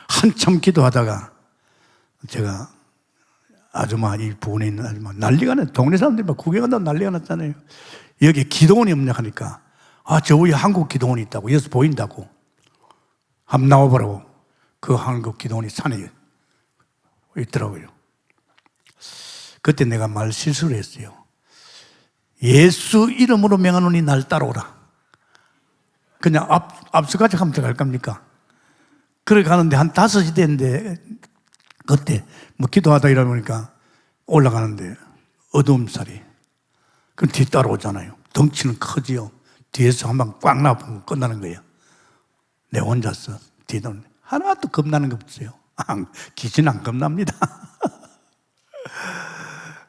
한참 기도하다가 제가 아줌마, 이 부근에 있는 아줌마, 난리가 났, 동네 사람들이 막 구경한다고 난리가 났잖아요. 여기 기도원이 없냐 하니까, 저 위에 한국 기도원이 있다고, 여기서 보인다고. 한번 나와보라고. 그 한국 기도원이 산에 있더라고요. 그때 내가 말 실수를 했어요. 예수 이름으로 명하노니 날 따라오라. 그냥 앞서가지고 하면 들어갈 겁니까? 그래 가는데 한 5시 됐는데, 그때 뭐 기도하다 이러니까 올라가는데 어두움살이. 그럼 뒤 따라오잖아요. 덩치는 크지요. 뒤에서 한 방 꽉 나보면 끝나는 거예요. 내 혼자서 뒤도는 하나도 겁나는 거 없어요. 귀신 안 겁납니다.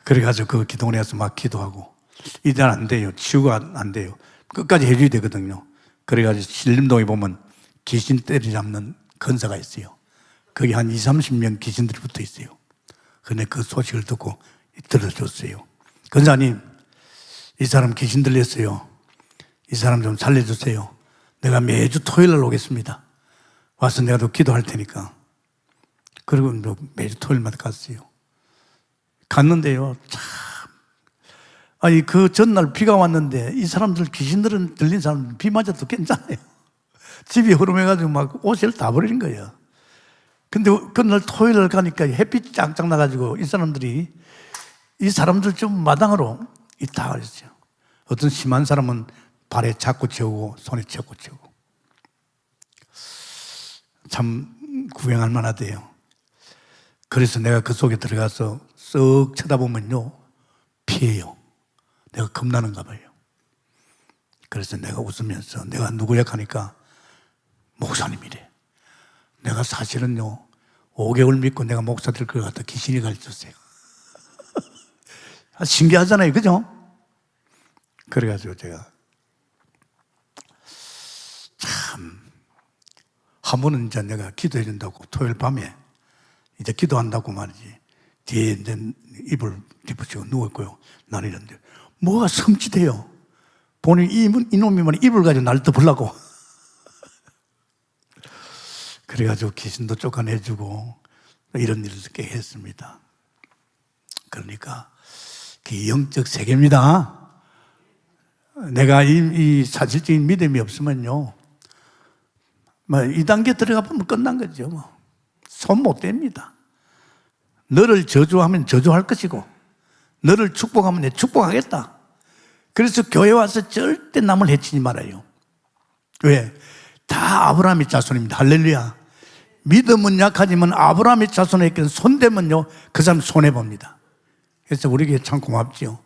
그래가지고 그 기도원에 가서 막 기도하고, 이대로 안 돼요. 치유가 안 돼요. 끝까지 해줘야 되거든요. 그래가지고 신림동에 보면 귀신 때려잡는 건사가 있어요. 거기 한 20, 30명 귀신들이 붙어 있어요. 근데 그 소식을 듣고 들어줬어요. 건사님, 이 사람 귀신 들렸어요. 이 사람 좀 살려주세요. 내가 매주 토요일 날 오겠습니다. 와서 내가 또 기도할 테니까. 그리고 매주 토요일마다 갔어요. 갔는데요, 참. 아니, 그 전날 비가 왔는데 이 사람들, 귀신들은 들린 사람들 비 맞아도 괜찮아요. 집이 흐름해가지고 막 옷을 다 버리는 거예요. 근데 그날 토요일 날 가니까 햇빛 짱짱 나가지고 이 사람들이, 이 사람들 좀 마당으로 있다 그랬어요. 어떤 심한 사람은 발에 자꾸 채우고 손에 자꾸 채우고. 참 구경할 만하대요. 그래서 내가 그 속에 들어가서 쓱 쳐다보면요, 피해요. 내가 겁나는가 봐요. 그래서 내가 웃으면서, 내가 누구야 하니까 목사님이래. 내가 사실은요 5개월 믿고 내가 목사 될 것 같아 귀신이 가르쳤어요. 신기하잖아요, 그죠? 그래가지고 제가 참, 한 번은 이제 내가 기도해 준다고 토요일 밤에 이제 기도한다고 말이지, 뒤에 이제 이불 뒷붙이고 누워있고요. 나는 이런데 뭐가 섬찟해요. 보니 이놈이만 이불 가지고 날 덮으려고. 그래가지고 귀신도 쫓아내주고 이런 일을 꽤 했습니다. 그러니까 그 영적 세계입니다. 내가 이 사실적인 믿음이 없으면요, 뭐 2단계 들어가 보면 끝난 거죠. 뭐. 손 못 댑니다. 너를 저주하면 저주할 것이고, 너를 축복하면 내 축복하겠다. 그래서 교회 와서 절대 남을 해치지 말아요. 왜? 다 아브라함의 자손입니다. 할렐루야. 믿음은 약하지만 아브라함의 자손에게 손대면요, 그 사람 손해봅니다. 그래서 우리에게 참 고맙지요.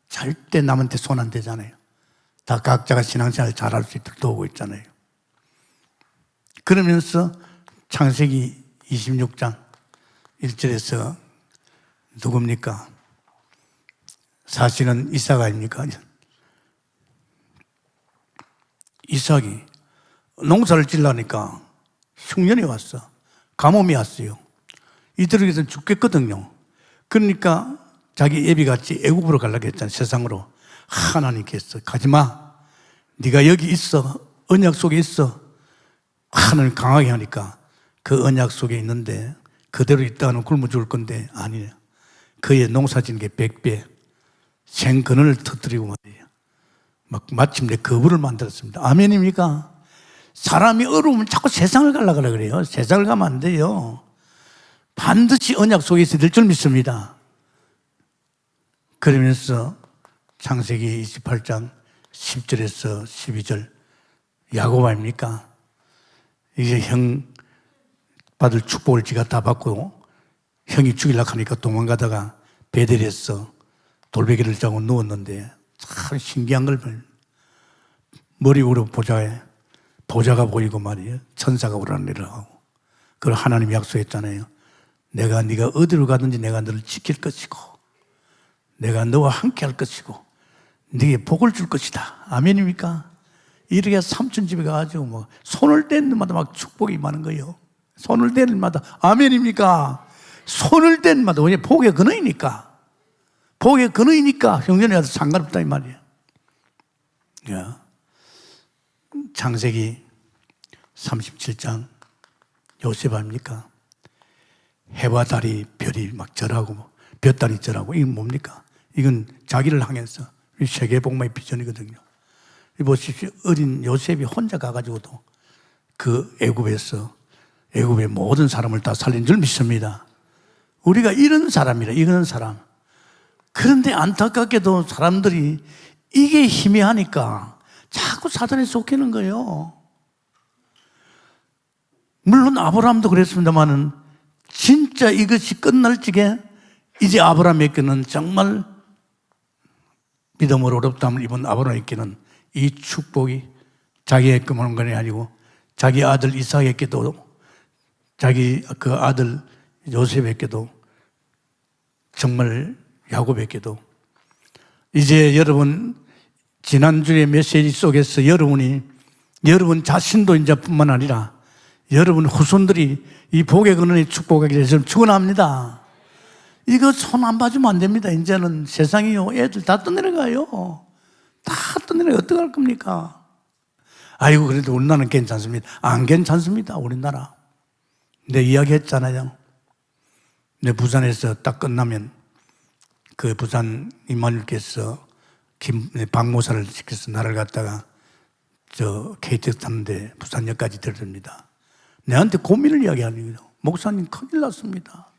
절대 남한테 손 안 대잖아요. 다 각자가 신앙생활 잘할 수 있도록 도우고 있잖아요. 그러면서 창세기 26장 1절에서 누굽니까? 사실은 이삭 아닙니까? 이삭이 농사를 지으려니까 흉년이 왔어. 가뭄이 왔어요. 이들에게서 죽겠거든요. 그러니까 자기 애비같이 애굽으로 가려고 했잖아요. 세상으로. 하나님께서 가지마. 네가 여기 있어. 언약 속에 있어. 하나님 강하게 하니까 그 언약 속에 있는데 그대로 있다가는 굶어 죽을 건데 아니에요. 그의 농사 짓는 게 100배. 생근을 터뜨리고 말이에요. 막 마침내 거부를 만들었습니다. 아멘입니까? 사람이 어려우면 자꾸 세상을 가려고 그래요. 세상을 가면 안 돼요. 반드시 언약 속에 있어야 될 줄 믿습니다. 그러면서 창세기 28장 10절에서 12절 야곱 아닙니까? 이제 형 받을 축복을 지가 다 받고 형이 죽이려고 하니까 도망가다가 베델에서 돌베개를 자고 누웠는데 참 신기한 걸 봐요. 머리 위로 보좌가 보이고 말이에요. 천사가 오르내려가고. 그걸 하나님이 약속했잖아요. 내가 네가 어디로 가든지 내가 너를 지킬 것이고 내가 너와 함께 할 것이고 네게 복을 줄 것이다. 아멘입니까? 이렇게 삼촌 집에 가가지고 뭐 손을 떼는 데마다 막 축복이 많은 거예요. 손을 떼는 데마다 아멘입니까? 손을 떼는 데마다 왜? 복의 근원이니까. 복의 근원이니까 형제에 와도 상관없다 이 말이에요. 야. 창세기 37장 요셉 아닙니까? 해와 달이 별이 막 절하고 볕다리 쩌라고. 이건 뭡니까? 이건 자기를 향해서 세계 복음의 비전이거든요. 보십시오. 어린 요셉이 혼자 가가지고도 그 애굽의 모든 사람을 다 살린 줄 믿습니다. 우리가 이런 사람이라, 이런 사람. 그런데 안타깝게도 사람들이 이게 희미하니까 자꾸 사단에 속히는 거예요. 물론 아브라함도 그랬습니다만은 진짜 이것이 끝날 적에 이제 아브라함에게는 정말 믿음으로 어렵다함을 입은 아브라함에게는 이 축복이 자기에게만 온 것이 아니고 자기 아들 이삭에게도 자기 그 아들 요셉에게도 정말 야곱에게도 이제 여러분 지난주의 메시지 속에서 여러분 자신도 이제 뿐만 아니라 여러분 후손들이 이 복의 근원의 축복하기 위해서 축원합니다. 이거 손 안 봐주면 안 됩니다. 이제는 세상이요. 애들 다 떠내려가요. 다 떠내려가 어떡할 겁니까? 아이고 그래도 우리나라는 괜찮습니다. 안 괜찮습니다. 우리나라. 내 이야기했잖아요. 내 부산에서 딱 끝나면 그 부산 이만희께서 박모사를 시켜서 나를 갖다가 저 KTX 타는데 부산역까지 데려줍니다. 내한테 고민을 이야기하는 거죠. 목사님 큰일 났습니다.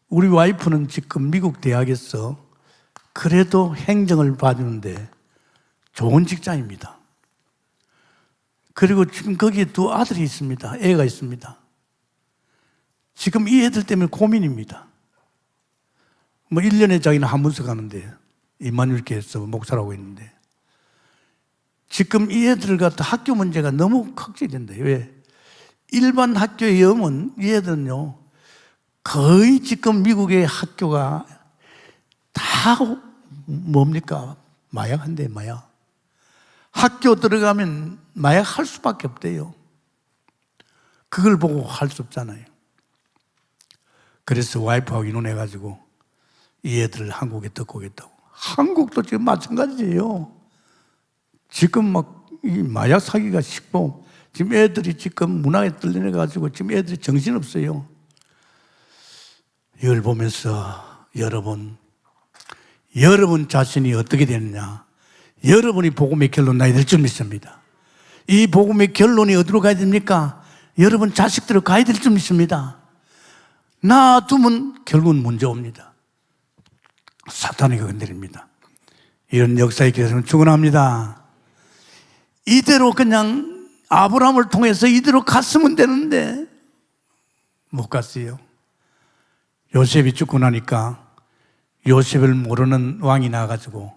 우리 와이프는 지금 미국 대학에서 그래도 행정을 봐주는데 좋은 직장입니다. 그리고 지금 거기에 두 아들이 있습니다. 애가 있습니다. 지금 이 애들 때문에 고민입니다. 1년에 자기는 한문서 가는데 이만율교에서 목사라고 있는데 지금 이 애들을 갖다 학교 문제가 너무 걱정된대요. 왜? 일반 학교의 영은 이 애들은요 거의 지금 미국의 학교가 다 뭡니까? 마약한데 마약. 학교 들어가면 마약 할 수밖에 없대요. 그걸 보고 할 수 없잖아요. 그래서 와이프하고 의논해가지고 이 애들을 한국에 데리고 오겠다고. 한국도 지금 마찬가지예요. 지금 막 이 마약 사기가 쉽고 지금 애들이 지금 문화에 떨려가지고 지금 애들이 정신없어요. 이걸 보면서 여러분 자신이 어떻게 되느냐. 여러분이 복음의 결론 나야 될 줄 믿습니다. 이 복음의 결론이 어디로 가야 됩니까? 여러분 자식들로 가야 될 줄 믿습니다. 놔두면 결국은 문제 옵니다. 사탄이 건드립니다. 이런 역사의 길에서는 축원합니다. 이대로 그냥 아브라함을 통해서 이대로 갔으면 되는데 못 갔어요. 요셉이 죽고 나니까 요셉을 모르는 왕이 나와가지고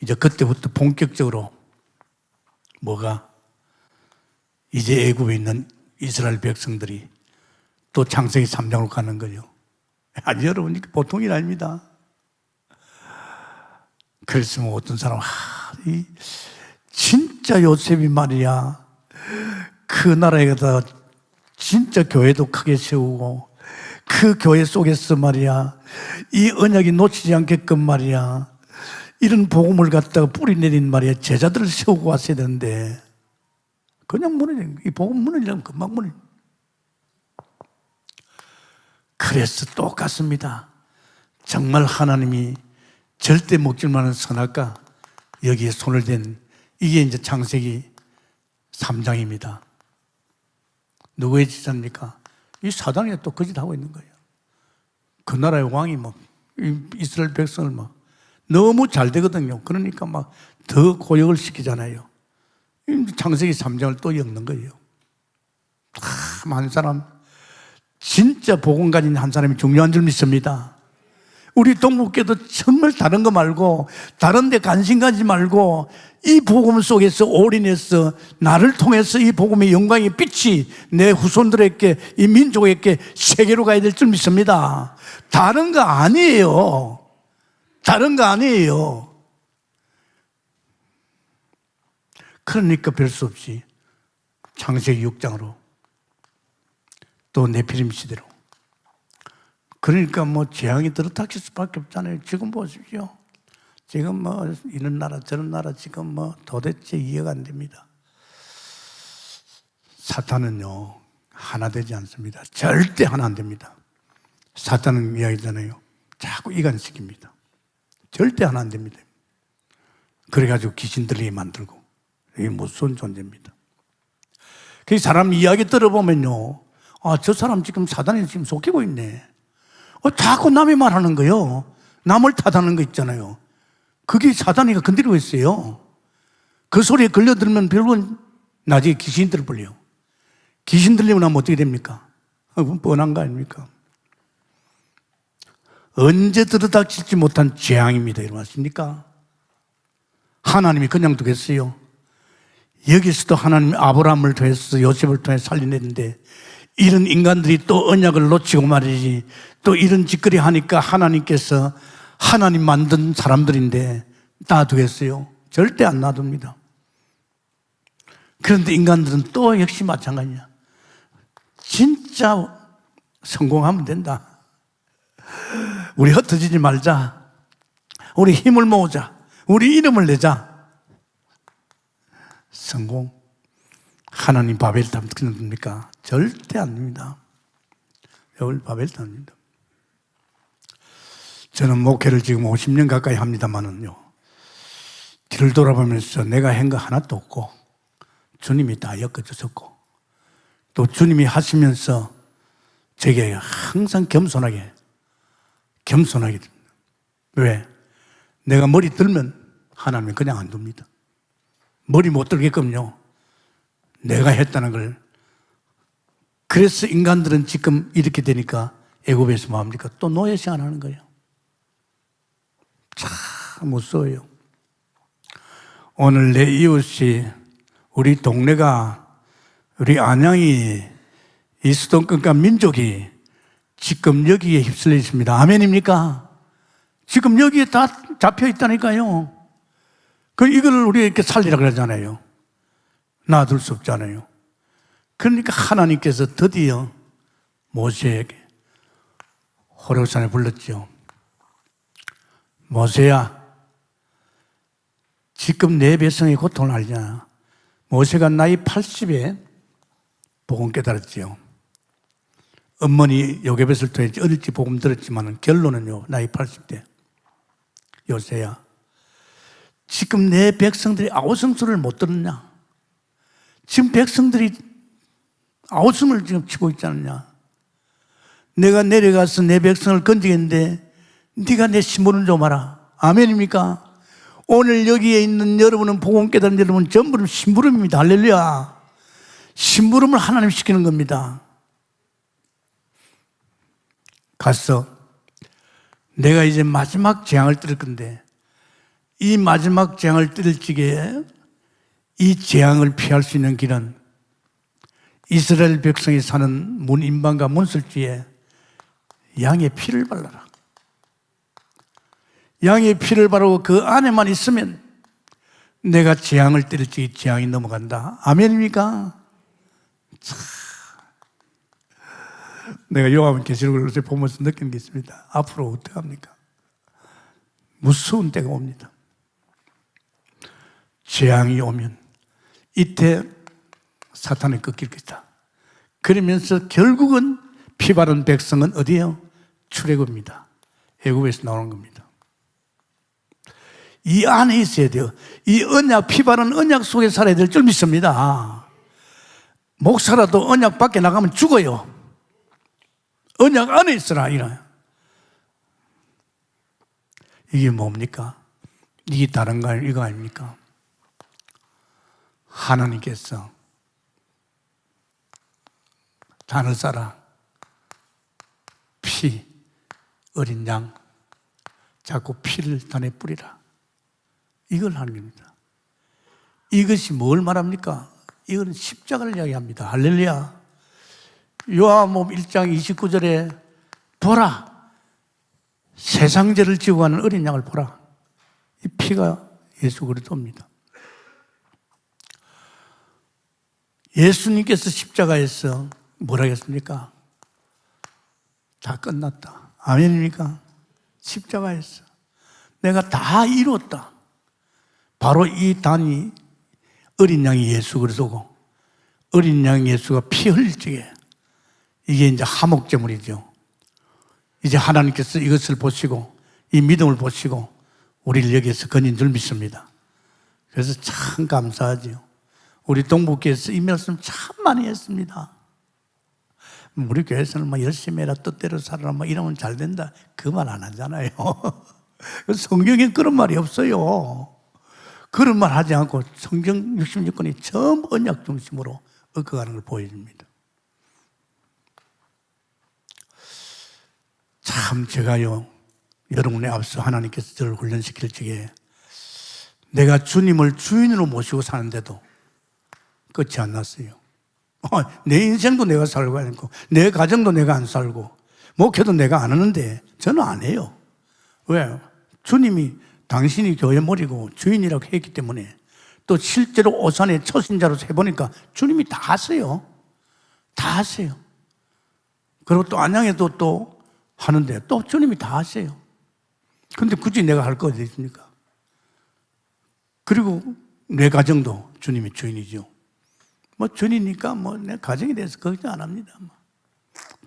이제 그때부터 본격적으로 뭐가 이제 애굽에 있는 이스라엘 백성들이 또 창세기 3장으로 가는 거예요. 아니 여러분 이게 보통 일 아닙니다. 그랬으면 어떤 사람은 진짜 요셉이 말이야 그 나라에다 진짜 교회도 크게 세우고 그 교회 속에서 말이야 이 언약이 놓치지 않게끔 말이야 이런 복음을 갖다가 뿌리 내린 말이야 제자들을 세우고 왔어야 되는데 그냥 무너진 이 복음 무너지려면 금방 무너져. 그래서 똑같습니다. 정말 하나님이 절대 먹질 만한 선악과 여기에 손을 댄 이게 이제 창세기 3장입니다. 누구의 짓입니까? 이 사단이 또 거짓하고 있는 거예요. 그 나라의 왕이 이스라엘 백성을 너무 잘 되거든요. 그러니까 더 고역을 시키잖아요. 창세기 3장을 또 엮는 거예요. 참 한 사람 진짜 복음 가진 한 사람이 중요한 줄 믿습니다. 우리 동무께도 정말 다른 거 말고 다른 데 관심 가지 말고 이 복음 속에서 올인해서 나를 통해서 이 복음의 영광의 빛이 내 후손들에게 이 민족에게 세계로 가야 될 줄 믿습니다. 다른 거 아니에요. 다른 거 아니에요. 그러니까 별 수 없이 창세기 6장으로 또 네피림 시대로 그러니까 재앙이 들어닥칠 수밖에 없잖아요. 지금 보십시오. 지금 이런 나라 저런 나라 지금 도대체 이해가 안 됩니다. 사탄은요 하나 되지 않습니다. 절대 하나 안 됩니다. 사탄은 이야기잖아요. 자꾸 이간시킵니다. 절대 하나 안 됩니다. 그래가지고 귀신 들리게 만들고, 이게 무서운 존재입니다. 그 사람 이야기 들어보면요, 아, 저 사람 지금 사단에 지금 속이고 있네. 자꾸 남이 말하는 거요. 남을 탓하는 거 있잖아요. 그게 사단이가 건드리고 있어요. 그 소리에 걸려들면 결국은 나중에 귀신 들어버려요. 귀신 들리고 나면 어떻게 됩니까? 그건 뻔한 거 아닙니까? 언제 들여닥칠지 못한 재앙입니다. 여러분 아십니까? 하나님이 그냥 두겠어요? 여기서도 하나님이 아브라함을 통해서 요셉을 통해 살려냈는데 이런 인간들이 또 언약을 놓치고 말이지 또 이런 짓거리 하니까 하나님께서 하나님 만든 사람들인데 놔두겠어요? 절대 안 놔둡니다. 그런데 인간들은 또 역시 마찬가지야. 진짜 성공하면 된다. 우리 흩어지지 말자. 우리 힘을 모으자. 우리 이름을 내자. 성공. 하나님 바벨탑 됩니까? 절대 안 됩니다. 여기 바벨탑 아닙니다. 저는 목회를 지금 50년 가까이 합니다만은요, 길을 돌아보면서 내가 한 거 하나도 없고 주님이 다 엮어주셨고 또 주님이 하시면서 제게 항상 겸손하게 됩니다. 왜? 내가 머리 들면 하나님은 그냥 안 둡니다. 머리 못 들게끔요, 내가 했다는 걸. 그래서 인간들은 지금 이렇게 되니까 애굽에서 뭐합니까? 또 노예 생활하는 거예요. 참 무서워요. 오늘 내 이웃이 우리 동네가 우리 안양이 이 수도권과 민족이 지금 여기에 휩쓸려 있습니다. 아멘입니까? 지금 여기에 다 잡혀 있다니까요. 이걸 우리가 이렇게 살리라 그러잖아요. 놔둘 수 없잖아요. 그러니까 하나님께서 드디어 모세에게 호렙산에 불렀죠. 모세야, 지금 내 백성의 고통을 알잖아. 모세가 나이 80에 복음 깨달았지요. 어머니 요게벳을 통해 어릴지 복음 들었지만 결론은요, 나이 80대. 요새야, 지금 내 백성들이 아우성소리를 못 들었냐? 지금 백성들이 아우성을 지금 치고 있지 않느냐? 내가 내려가서 내 백성을 건지겠는데 네가 내 심부름 좀 하라. 아멘입니까? 오늘 여기에 있는 여러분은 복음 깨달은 여러분 전부는 심부름입니다. 할렐루야. 심부름을 하나님 시키는 겁니다. 가서 내가 이제 마지막 재앙을 뜰 건데 이 마지막 재앙을 뜰 적에 이 재앙을 피할 수 있는 길은 이스라엘 백성이 사는 문인방과 문설주에 양의 피를 발라라. 양의 피를 바르고 그 안에만 있으면 내가 재앙을 때릴 적에 재앙이 넘어간다. 아멘입니까? 내가 요한복음 계시록을 어제 보면서 느낀 게 있습니다. 앞으로 어떻게 합니까? 무서운 때가 옵니다. 재앙이 오면 이때 사탄이 꺾일 것이다. 그러면서 결국은 피 바른 백성은 어디에요? 출애굽입니다. 애굽에서 나오는 겁니다. 이 안에 있어야 돼요. 이 언약, 피 바른 언약 속에 살아야 될 줄 믿습니다. 목사라도 언약 밖에 나가면 죽어요. 언약 안에 있어라. 이게 뭡니까? 이게 다른 거 이거 아닙니까? 하나님께서 단을 쌓아 피, 어린 양 자꾸 피를 단에 뿌리라. 이걸 하는 겁니다. 이것이 뭘 말합니까? 이건 십자가를 이야기합니다. 할렐루야. 요한복음 1장 29절에 보라, 세상 죄를 지고 가는 어린 양을 보라. 이 피가 예수 그리스도입니다. 예수님께서 십자가에서 뭐라 했습니까? 다 끝났다. 아멘입니까? 십자가에서 내가 다 이뤘다. 바로 이 단이 어린 양이 예수 그리스도고, 어린 양 예수가 피 흘릴 적에 이게 이제 화목제물이죠. 이제 하나님께서 이것을 보시고 이 믿음을 보시고 우리를 여기에서 건진 줄 믿습니다. 그래서 참 감사하지요. 우리 동북교회에서 이 말씀 참 많이 했습니다. 우리 교회에서는 뭐 열심히 해라, 뜻대로 살아라, 뭐 이러면 잘 된다. 그 말 안 하잖아요. 성경에 그런 말이 없어요. 그런 말 하지 않고 성경 66권이 전부 언약 중심으로 얽혀가는 걸 보여줍니다. 참 제가요, 여러분의 앞서 하나님께서 저를 훈련시킬 적에 내가 주님을 주인으로 모시고 사는데도 끝이 안 났어요. 내 인생도 내가 살고 않고 내 가정도 내가 안 살고 목회도 내가 안 하는데 저는 안 해요. 왜? 주님이 당신이 교회 머리고 주인이라고 했기 때문에 또 실제로 오산에 초신자로 해보니까 주님이 다 하세요. 다 하세요. 그리고 또 안양에도 또 하는데 또 주님이 다 하세요. 근데 굳이 내가 할 거 어디 있습니까? 그리고 내 가정도 주님이 주인이죠. 뭐 주니까 뭐 내 가정에 대해서 걱정 안 합니다.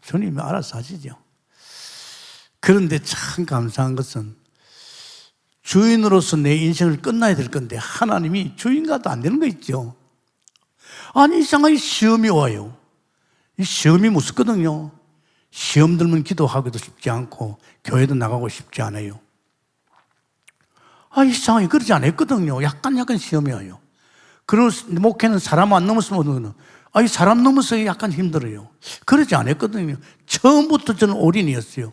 주님이 알아서 하시죠. 그런데 참 감사한 것은 주인으로서 내 인생을 끝나야 될 건데 하나님이 주인과도 안 되는 거 있죠. 아니 이상하게 시험이 와요. 이 시험이 무섭거든요. 시험 들면 기도하기도 쉽지 않고 교회도 나가고 싶지 않아요. 이상하게 그러지 않았거든요. 약간 시험이 와요. 그리고 목회는 사람 안 넘었으면 이 사람 넘어서 약간 힘들어요. 그러지 않았거든요. 처음부터 저는 올인이었어요.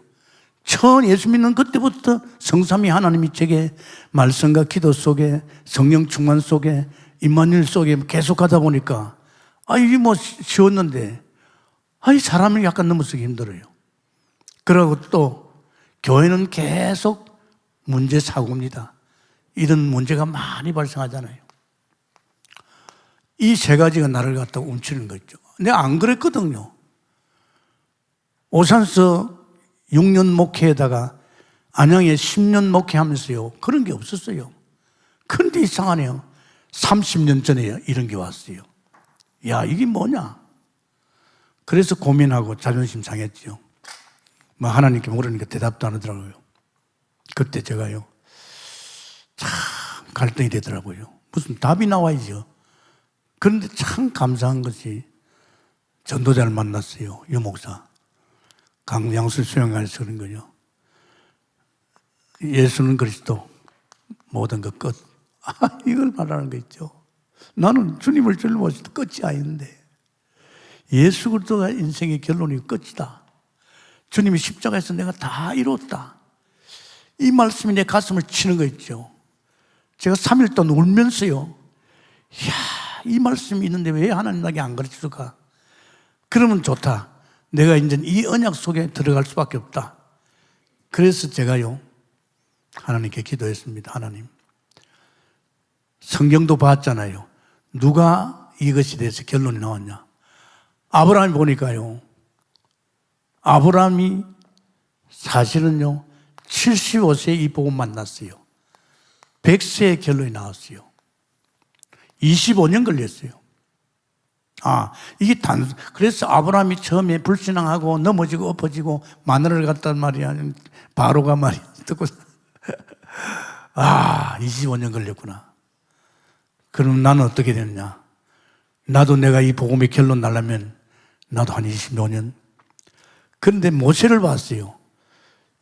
처음 예수 믿는 그때부터 성삼위 하나님이 제게 말씀과 기도 속에 성령 충만 속에 임마누엘 속에 계속 가다 보니까 이게 뭐 쉬웠는데 사람이 약간 넘어서기 힘들어요. 그러고 또 교회는 계속 문제 사고입니다. 이런 문제가 많이 발생하잖아요. 이 세 가지가 나를 갖다 움츠리는 거죠. 내가 안 그랬거든요. 오산서 6년 목회에다가 안양에 10년 목회하면서요. 그런 게 없었어요. 그런데 이상하네요. 30년 전에 이런 게 왔어요. 야, 이게 뭐냐? 그래서 고민하고 자존심 상했죠. 뭐 하나님께 물으니까 대답도 안 하더라고요. 그때 제가요. 참 갈등이 되더라고요. 무슨 답이 나와야죠. 그런데 참 감사한 것이 전도자를 만났어요. 유목사. 강양술 수양관에서 그런 거죠. 예수는 그리스도, 모든 것 끝. 이걸 말하는 거 있죠. 나는 주님을 젊어서 끝이 아닌데 예수 그리스도가 인생의 결론이 끝이다. 주님이 십자가에서 내가 다 이뤘다. 이 말씀이 내 가슴을 치는 거 있죠. 제가 3일 동안 울면서요. 이야, 이 말씀이 있는데 왜 하나님 나에게 안 가르쳐줄까? 그러면 좋다. 내가 이제 이 언약 속에 들어갈 수밖에 없다. 그래서 제가요, 하나님께 기도했습니다. 하나님, 성경도 봤잖아요. 누가 이것에 대해서 결론이 나왔냐? 아브라함이 보니까요, 아브라함이 사실은요, 75세에 이 복음 만났어요. 100세에 결론이 나왔어요. 25년 걸렸어요. 이게 그래서 아브라함이 처음에 불신앙하고 넘어지고 엎어지고 마늘을 갖단 말이야. 바로가 말이야. 듣고 25년 걸렸구나. 그럼 나는 어떻게 됐냐? 나도 내가 이 복음의 결론 나려면 나도 한 25년. 그런데 모세를 봤어요.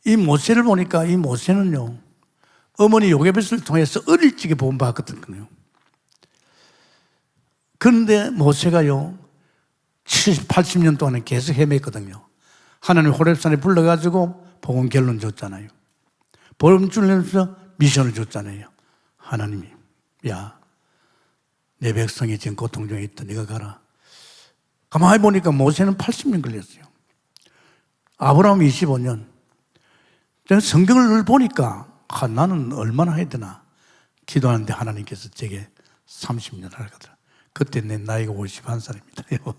이 모세를 보니까 이 모세는요, 어머니 요게벳을 통해서 어릴 적에 복음 받았거든요. 그런데 모세가요, 70, 80년 동안에 계속 헤맸거든요. 하나님 호렙산에 불러가지고 복음 결론 줬잖아요. 복음 주면서 미션을 줬잖아요. 하나님이, 야, 내 백성이 지금 고통 중에 있다. 네가 가라. 가만히 보니까 모세는 80년 걸렸어요. 아브라함 25년. 제가 성경을 보니까 나는 얼마나 해야 되나 기도하는데 하나님께서 제게 30년 하라더라. 그때 내 나이가 51살입니다.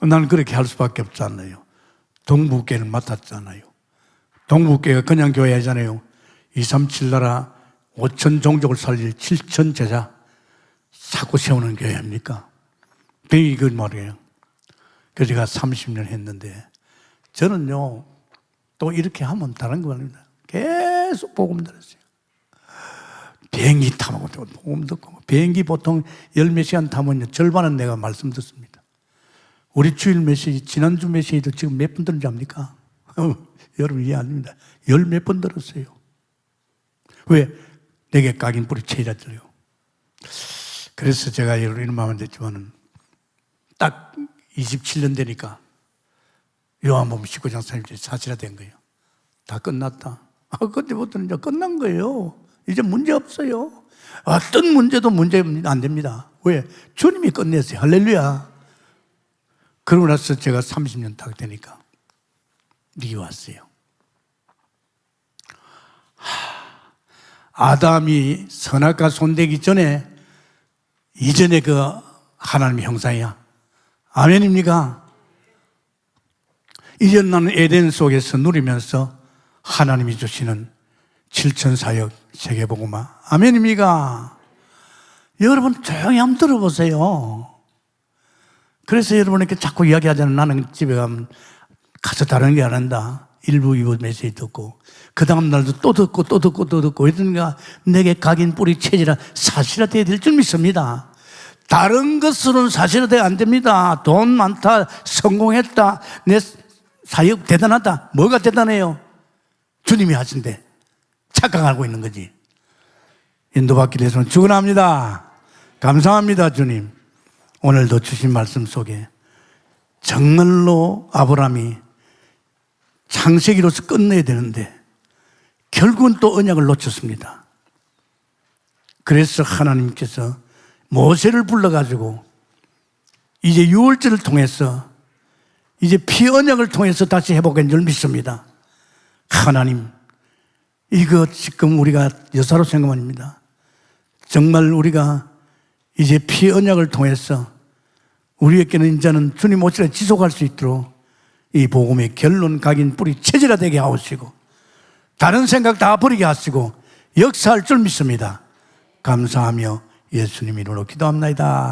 나는 그렇게 할 수밖에 없잖아요. 동북교회를 맡았잖아요. 동북교회가 그냥 교회 하잖아요. 237 나라 5천 종족을 살릴 7천 제자 자꾸 세우는 교회 아닙니까? 이걸 말이에요. 그래서 제가 30년 했는데 저는요, 또 이렇게 하면 다른 거 아닙니다. 계속 복음 들었어요. 비행기 타면 복음 듣고, 비행기 보통 10몇 시간 타면 절반은 내가 말씀 듣습니다. 우리 주일 메시지, 지난주 메시지도 지금 몇 분 들은지 압니까? 여러분 이해 안 됩니다. 10몇 번 들었어요. 왜? 내게 각인 뿌리 체질이라요. 그래서 제가 여러분 이런 마음은 됐지만은 딱 27년 되니까 요한복음 19장 30절 사실화된 거예요. 다 끝났다. 그때부터는 이제 끝난 거예요. 이제 문제 없어요. 어떤 문제도 문제 안 됩니다. 왜? 주님이 끝냈어요. 할렐루야. 그러고 나서 제가 30년 딱 되니까 미리 왔어요. 아담이 선악과 손대기 전에 이전에 그 하나님의 형상이야. 아멘입니까? 이제 나는 에덴 속에서 누리면서 하나님이 주시는 7천사역 세계복음화. 아멘입니까? 여러분 조용히 한번 들어보세요. 그래서 여러분 이렇게 자꾸 이야기하잖아요. 나는 집에 가면 가서 다른 게 안 한다. 1부, 2부 메시지 듣고 그 다음 날도 또 듣고 또 듣고 또 듣고 이러니까 내게 각인 뿌리 체질은 사실화되어야 될 줄 믿습니다. 다른 것으로는 사실화되어 안 됩니다. 돈 많다, 성공했다, 내 사역 대단하다. 뭐가 대단해요? 주님이 하신대. 착각하고 있는 거지. 인도받기 위해서는 축원합니다. 감사합니다, 주님. 오늘도 주신 말씀 속에 정말로 아브라함이 창세기로서 끝내야 되는데 결국은 또 언약을 놓쳤습니다. 그래서 하나님께서 모세를 불러가지고 이제 유월절을 통해서 이제 피 언약을 통해서 다시 회복한 줄 믿습니다. 하나님, 이거 지금 우리가 여사로 생각합니다. 정말 우리가 이제 피 언약을 통해서 우리에게는 이제는 주님 오시라 지속할 수 있도록 이 복음의 결론 각인 뿌리 체질화되게 하시고 다른 생각 다 버리게 하시고 역사할 줄 믿습니다. 감사하며 예수님 이름으로 기도합니다.